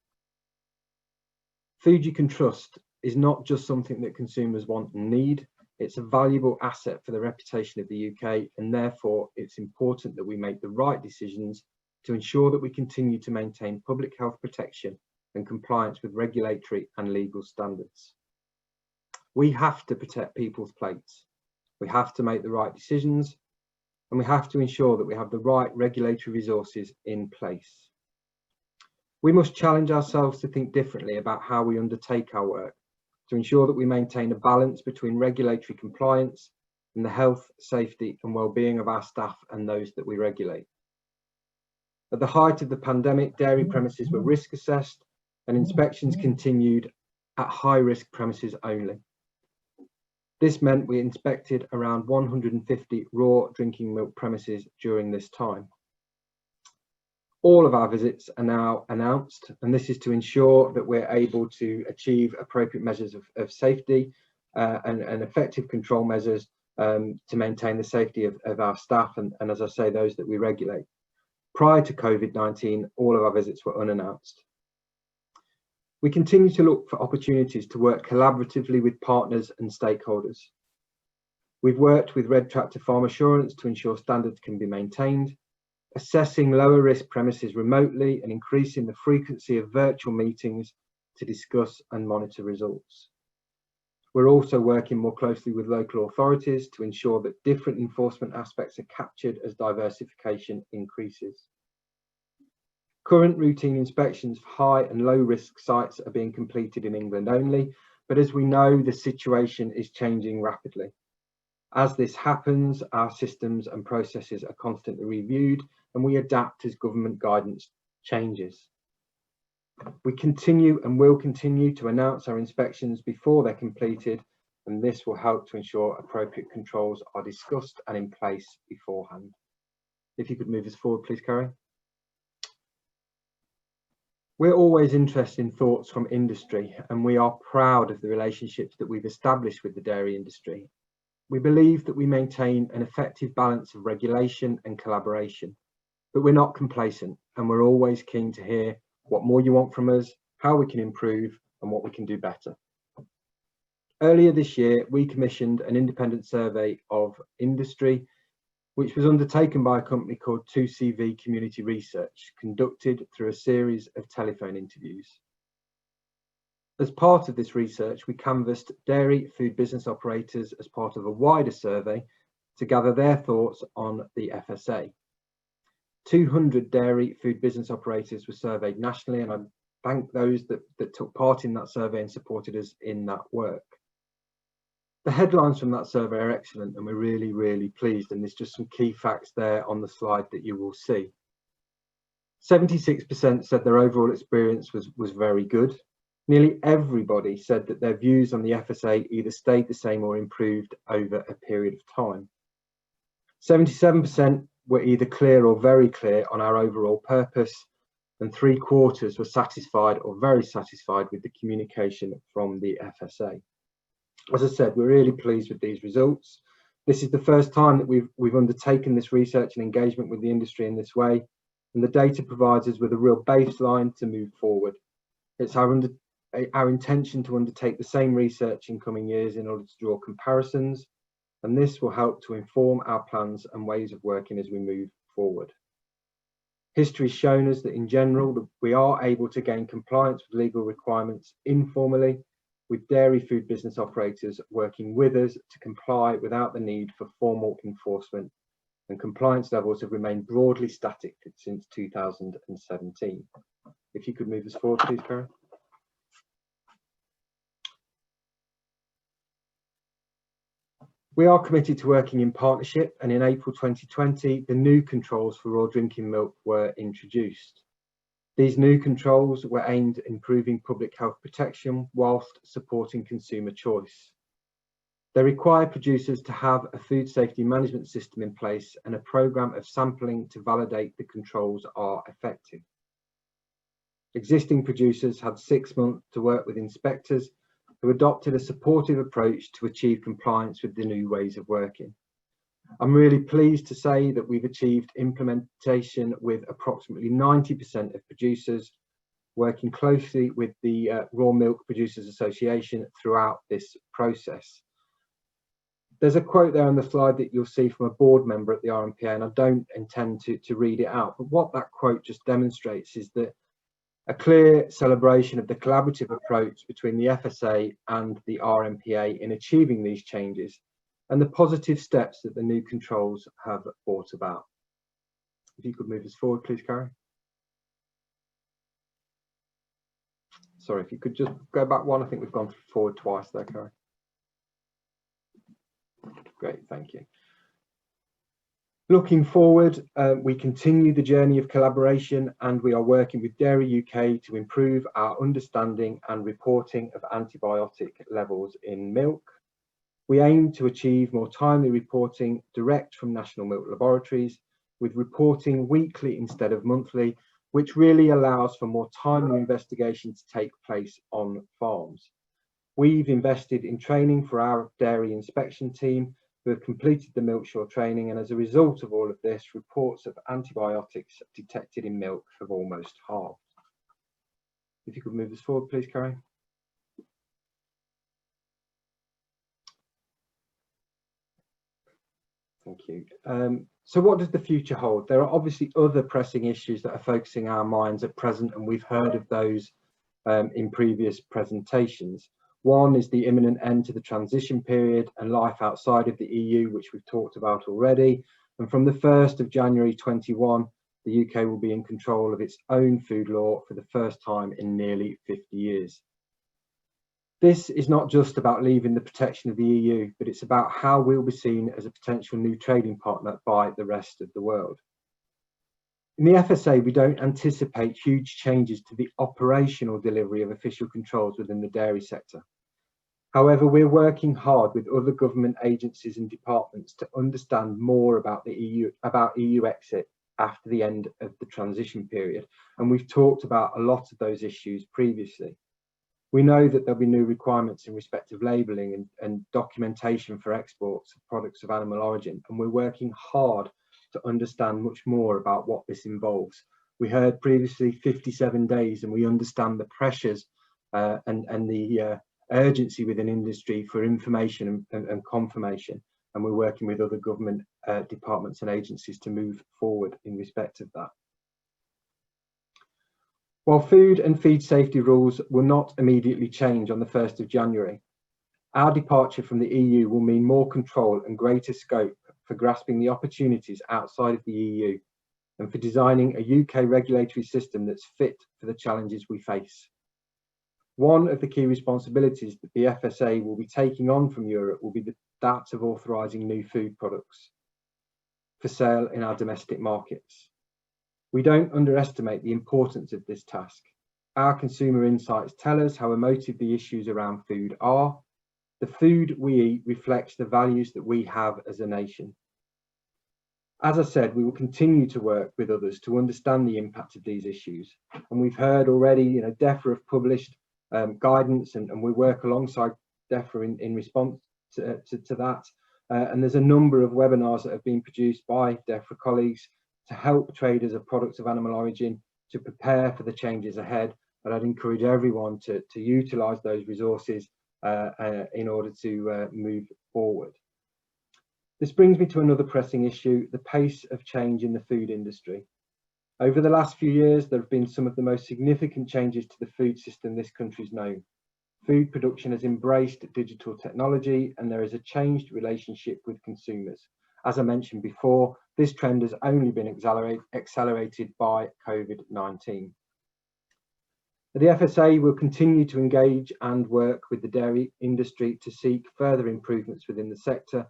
Food you can trust is not just something that consumers want and need, it's a valuable asset for the reputation of the UK, and therefore it's important that we make the right decisions to ensure that we continue to maintain public health protection and compliance with regulatory and legal standards. We have to protect people's plates. We have to make the right decisions, and we have to ensure that we have the right regulatory resources in place. We must challenge ourselves to think differently about how we undertake our work, to ensure that we maintain a balance between regulatory compliance and the health, safety and well-being of our staff and those that we regulate. At the height of the pandemic, dairy premises were risk assessed and inspections continued at high-risk premises only. This meant we inspected around 150 raw drinking milk premises during this time. All of our visits are now announced, and this is to ensure that we're able to achieve appropriate measures of safety and effective control measures to maintain the safety of our staff and, as I say, those that we regulate. Prior to COVID-19, all of our visits were unannounced. We continue to look for opportunities to work collaboratively with partners and stakeholders. We've worked with Red Tractor Farm Assurance to ensure standards can be maintained, assessing lower risk premises remotely and increasing the frequency of virtual meetings to discuss and monitor results. We're also working more closely with local authorities to ensure that different enforcement aspects are captured as diversification increases. Current routine inspections of high and low risk sites are being completed in England only, but as we know, the situation is changing rapidly. As this happens, our systems and processes are constantly reviewed and we adapt as government guidance changes. We continue and will continue to announce our inspections before they're completed, and this will help to ensure appropriate controls are discussed and in place beforehand. If you could move us forward, please, Carrie. We're always interested in thoughts from industry, and we are proud of the relationships that we've established with the dairy industry. We believe that we maintain an effective balance of regulation and collaboration, but we're not complacent, and we're always keen to hear what more you want from us, how we can improve, and what we can do better. Earlier this year, we commissioned an independent survey of industry, which was undertaken by a company called 2CV Community Research, conducted through a series of telephone interviews. As part of this research, we canvassed dairy food business operators as part of a wider survey to gather their thoughts on the FSA. 200 dairy food business operators were surveyed nationally, and I thank those that took part in that survey and supported us in that work. The headlines from that survey are excellent, and we're really, really pleased, and there's just some key facts there on the slide that you will see. 76% said their overall experience was very good. Nearly everybody said that their views on the FSA either stayed the same or improved over a period of time. 77% were either clear or very clear on our overall purpose, and 3/4 were satisfied or very satisfied with the communication from the FSA. As I said, we're really pleased with these results. This is the first time that we've undertaken this research and engagement with the industry in this way, and the data provides us with a real baseline to move forward. It's our intention to undertake the same research in coming years in order to draw comparisons, and this will help to inform our plans and ways of working as we move forward. History has shown us that in general, we are able to gain compliance with legal requirements informally, with dairy food business operators working with us to comply without the need for formal enforcement, and compliance levels have remained broadly static since 2017. If you could move us forward, please, Karen. We are committed to working in partnership, and in April 2020, the new controls for raw drinking milk were introduced. These new controls were aimed at improving public health protection whilst supporting consumer choice. They require producers to have a food safety management system in place and a programme of sampling to validate the controls are effective. Existing producers had 6 months to work with inspectors who adopted a supportive approach to achieve compliance with the new ways of working. I'm really pleased to say that we've achieved implementation with approximately 90% of producers, working closely with the Raw Milk Producers Association throughout this process. There's a quote there on the slide that you'll see from a board member at the RMPA, and I don't intend to read it out, but what that quote just demonstrates is that a clear celebration of the collaborative approach between the FSA and the RMPA in achieving these changes, and the positive steps that the new controls have brought about. If you could move us forward, please, Karen. Sorry, if you could just go back one. I think we've gone forward twice there, Karen. Great, thank you. Looking forward, we continue the journey of collaboration, and we are working with Dairy UK to improve our understanding and reporting of antibiotic levels in milk. We aim to achieve more timely reporting direct from national milk laboratories, with reporting weekly instead of monthly, which really allows for more timely investigation to take place on farms. We've invested in training for our dairy inspection team, who have completed the Milkshaw training, and as a result of all of this, reports of antibiotics detected in milk have almost halved. If you could move us forward, please, Karen. Thank you. So what does the future hold? There are obviously other pressing issues that are focusing our minds at present, and we've heard of those in previous presentations. One is the imminent end to the transition period and life outside of the EU, which we've talked about already. And from the 1st of January 21, the UK will be in control of its own food law for the first time in nearly 50 years. This is not just about leaving the protection of the EU, but it's about how we'll be seen as a potential new trading partner by the rest of the world. In the FSA, we don't anticipate huge changes to the operational delivery of official controls within the dairy sector. However, we're working hard with other government agencies and departments to understand more about the EU exit after the end of the transition period. And we've talked about a lot of those issues previously. We know that there'll be new requirements in respect of labelling and documentation for exports of products of animal origin, and we're working hard to understand much more about what this involves. We heard previously 57 days, and we understand the pressures and the urgency within industry for information and confirmation, and we're working with other government departments and agencies to move forward in respect of that. While food and feed safety rules will not immediately change on the 1st of January, our departure from the EU will mean more control and greater scope for grasping the opportunities outside of the EU and for designing a UK regulatory system that's fit for the challenges we face. One of the key responsibilities that the FSA will be taking on from Europe will be that of authorising new food products for sale in our domestic markets. We don't underestimate the importance of this task. Our consumer insights tell us how emotive the issues around food are. The food we eat reflects the values that we have as a nation. As I said, we will continue to work with others to understand the impact of these issues. And we've heard already, DEFRA have published guidance, and we work alongside DEFRA in response to that. And there's a number of webinars that have been produced by DEFRA colleagues to help traders of products of animal origin to prepare for the changes ahead. But I'd encourage everyone to utilise those resources in order to move forward. This brings me to another pressing issue, the pace of change in the food industry. Over the last few years, there have been some of the most significant changes to the food system this country's known. Food production has embraced digital technology, and there is a changed relationship with consumers. As I mentioned before, this trend has only been accelerated by COVID-19. The FSA will continue to engage and work with the dairy industry to seek further improvements within the sector,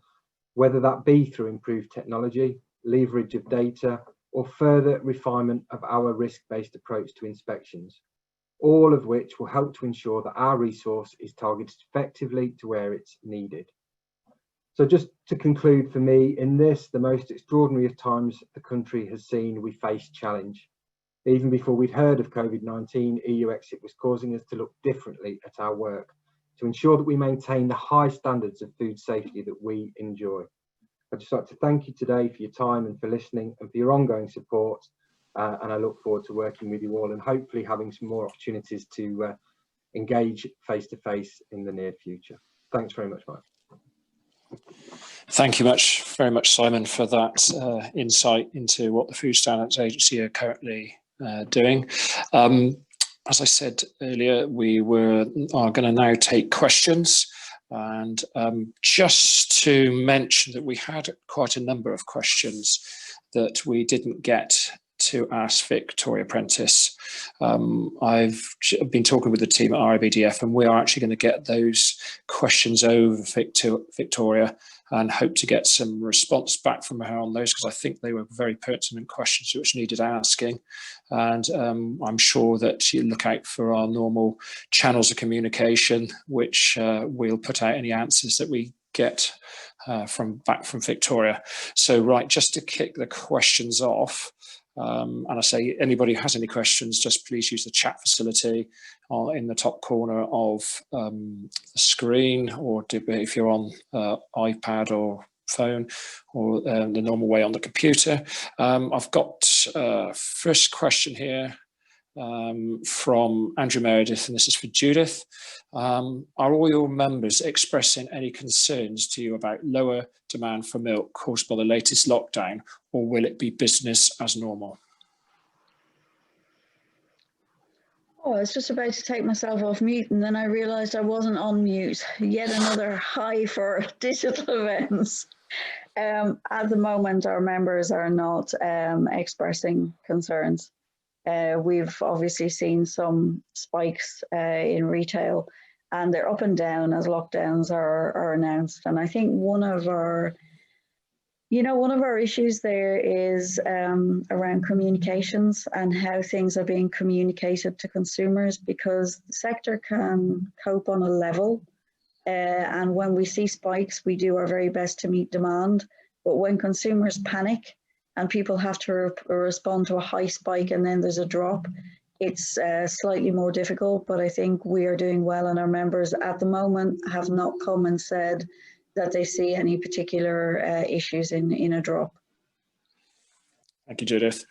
whether that be through improved technology, leverage of data, or further refinement of our risk-based approach to inspections, all of which will help to ensure that our resource is targeted effectively to where it's needed. So just to conclude, for me, in this, the most extraordinary of times the country has seen, we face challenge. Even before we'd heard of COVID-19, EU exit was causing us to look differently at our work to ensure that we maintain the high standards of food safety that we enjoy. I'd just like to thank you today for your time and for listening and for your ongoing support. And I look forward to working with you all and hopefully having some more opportunities to engage face-to-face in the near future. Thanks very much, Mike. Thank you very much, Simon, for that insight into what the Food Standards Agency are currently doing. As I said earlier, we are going to now take questions. And just to mention that we had quite a number of questions that we didn't get to ask Victoria Prentis. I've been talking with the team at RABDF, and we are actually going to get those questions over Victoria and hope to get some response back from her on those, because I think they were very pertinent questions which needed asking. And I'm sure that you look out for our normal channels of communication, which we'll put out any answers that we get back from Victoria. So right, just to kick the questions off, and I say anybody who has any questions, just please use the chat facility in the top corner of the screen, or if you're on iPad or phone, or the normal way on the computer. I've got first question here from Andrew Meredith, and this is for Judith. Are all your members expressing any concerns to you about lower demand for milk caused by the latest lockdown, or will it be business as normal? Oh, I was just about to take myself off mute, and then I realised I wasn't on mute. Yet another high for digital events. At the moment, our members are not expressing concerns. We've obviously seen some spikes in retail, and they're up and down as lockdowns are announced. And I think one of our issues there is around communications and how things are being communicated to consumers, because the sector can cope on a level. And when we see spikes, we do our very best to meet demand. But when consumers panic, and people have to respond to a high spike and then there's a drop, it's slightly more difficult. But I think we are doing well, and our members at the moment have not come and said that they see any particular issues in a drop. Thank you, Judith.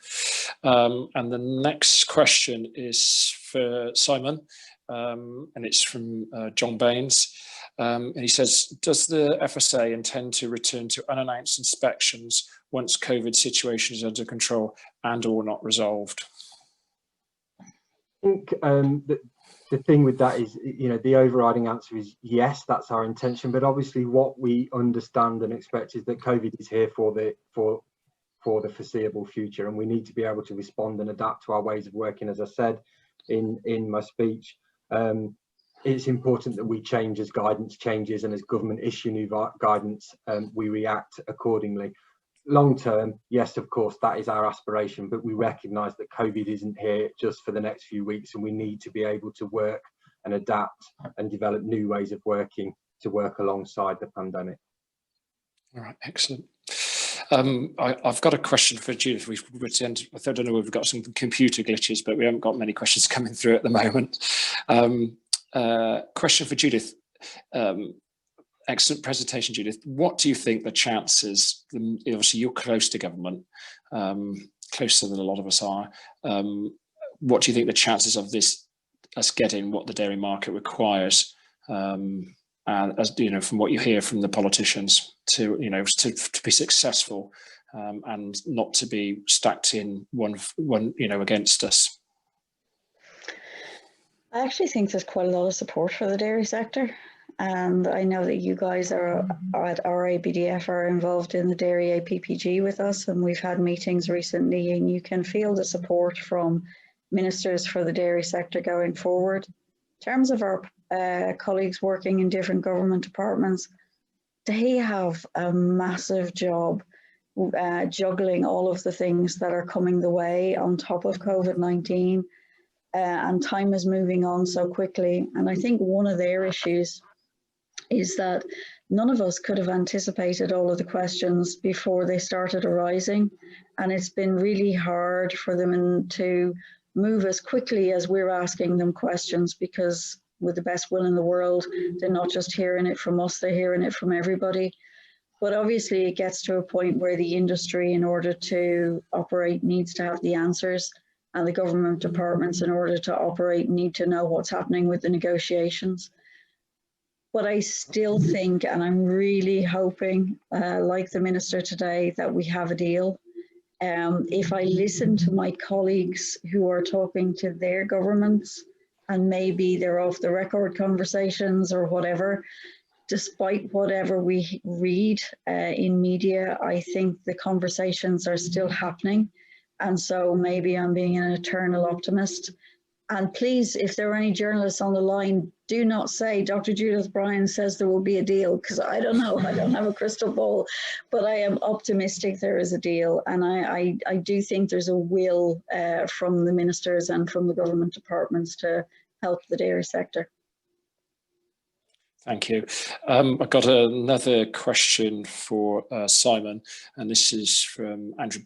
And the next question is for Simon, and it's from John Baines. And he says, does the FSA intend to return to unannounced inspections once COVID situation is under control and or not resolved? I think the thing with that is, you know, the overriding answer is yes, that's our intention. But obviously what we understand and expect is that COVID is here for the foreseeable future, and we need to be able to respond and adapt to our ways of working. As I said in my speech, it's important that we change as guidance changes, and as government issue new guidance, we react accordingly. Long term, yes, of course, that is our aspiration, but we recognise that COVID isn't here just for the next few weeks, and we need to be able to work and adapt and develop new ways of working to work alongside the pandemic. All right, excellent. I've got a question for Judith. I don't know if we've got some computer glitches, but we haven't got many questions coming through at the moment. Question for Judith. Excellent presentation, Judith. What do you think the chances, obviously you're close to government, closer than a lot of us are. What do you think the chances of us getting what the dairy market requires, and as you know, from what you hear from the politicians, to be successful, and not to be stacked in one against us? I actually think there's quite a lot of support for the dairy sector, and I know that you guys are at RABDF are involved in the dairy APPG with us, and we've had meetings recently, and you can feel the support from ministers for the dairy sector going forward. In terms of our colleagues working in different government departments, they have a massive job juggling all of the things that are coming the way on top of COVID-19. And time is moving on so quickly. And I think one of their issues is that none of us could have anticipated all of the questions before they started arising. And it's been really hard for them to move as quickly as we're asking them questions, because with the best will in the world, they're not just hearing it from us, they're hearing it from everybody. But obviously it gets to a point where the industry, in order to operate, needs to have the answers. And the government departments, in order to operate, need to know what's happening with the negotiations. But I still think, and I'm really hoping, like the minister today, that we have a deal. If I listen to my colleagues who are talking to their governments, and maybe they're off the record conversations or whatever, despite whatever we read in media, I think the conversations are still happening. And so maybe I'm being an eternal optimist. And please, if there are any journalists on the line, do not say Dr. Judith Bryans says there will be a deal, because I don't know, I don't have a crystal ball, but I am optimistic there is a deal. And I do think there's a will from the ministers and from the government departments to help the dairy sector. Thank you. I've got another question for Simon, and this is from Andrew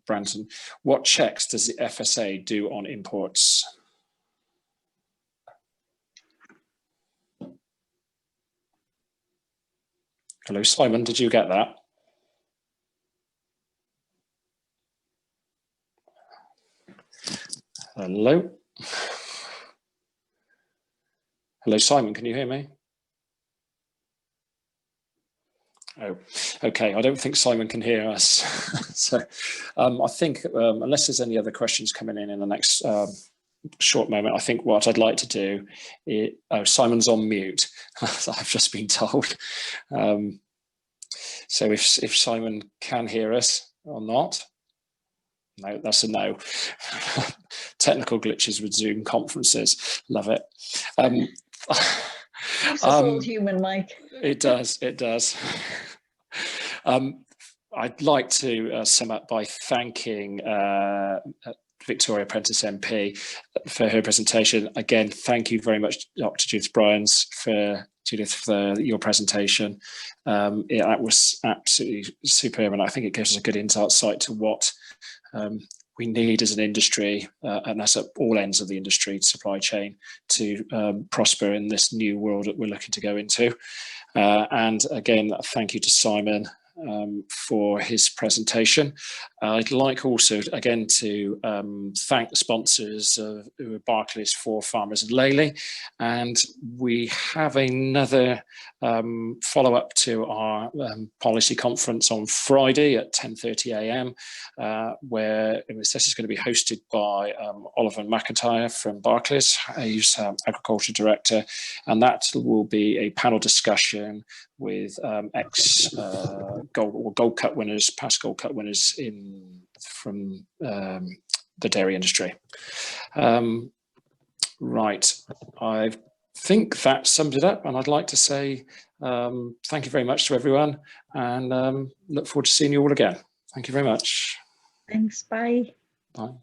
Branson. What checks does the FSA do on imports? Hello, Simon, did you get that? Hello? Hello, Simon, can you hear me? Oh, okay. I don't think Simon can hear us. So I think unless there's any other questions coming in the next short moment, I think what I'd like to do is, oh, Simon's on mute. I've just been told. So if Simon can hear us or not, no, that's a no. Technical glitches with Zoom conferences. Love it. Keeps us all human, Mike. It does. It does. I'd like to sum up by thanking Victoria Prentis MP for her presentation. Again, thank you very much, Dr. Judith Bryans, for your presentation. That was absolutely superb, and I think it gives us a good insight to what we need as an industry, and that's at all ends of the industry supply chain, to prosper in this new world that we're looking to go into. And again, thank you to Simon for his presentation. I'd like also again to thank the sponsors who are Barclays for Farmers and Lely, and we have another follow-up to our policy conference on Friday at 10:30 a.m. Where this is going to be hosted by Oliver McIntyre from Barclays, who's Agriculture Director, and that will be a panel discussion with Gold Cup winners, past Gold Cup winners from the dairy industry. Right, I think that sums it up, and I'd like to say thank you very much to everyone, and look forward to seeing you all again. Thank you very much. Thanks, bye. Bye.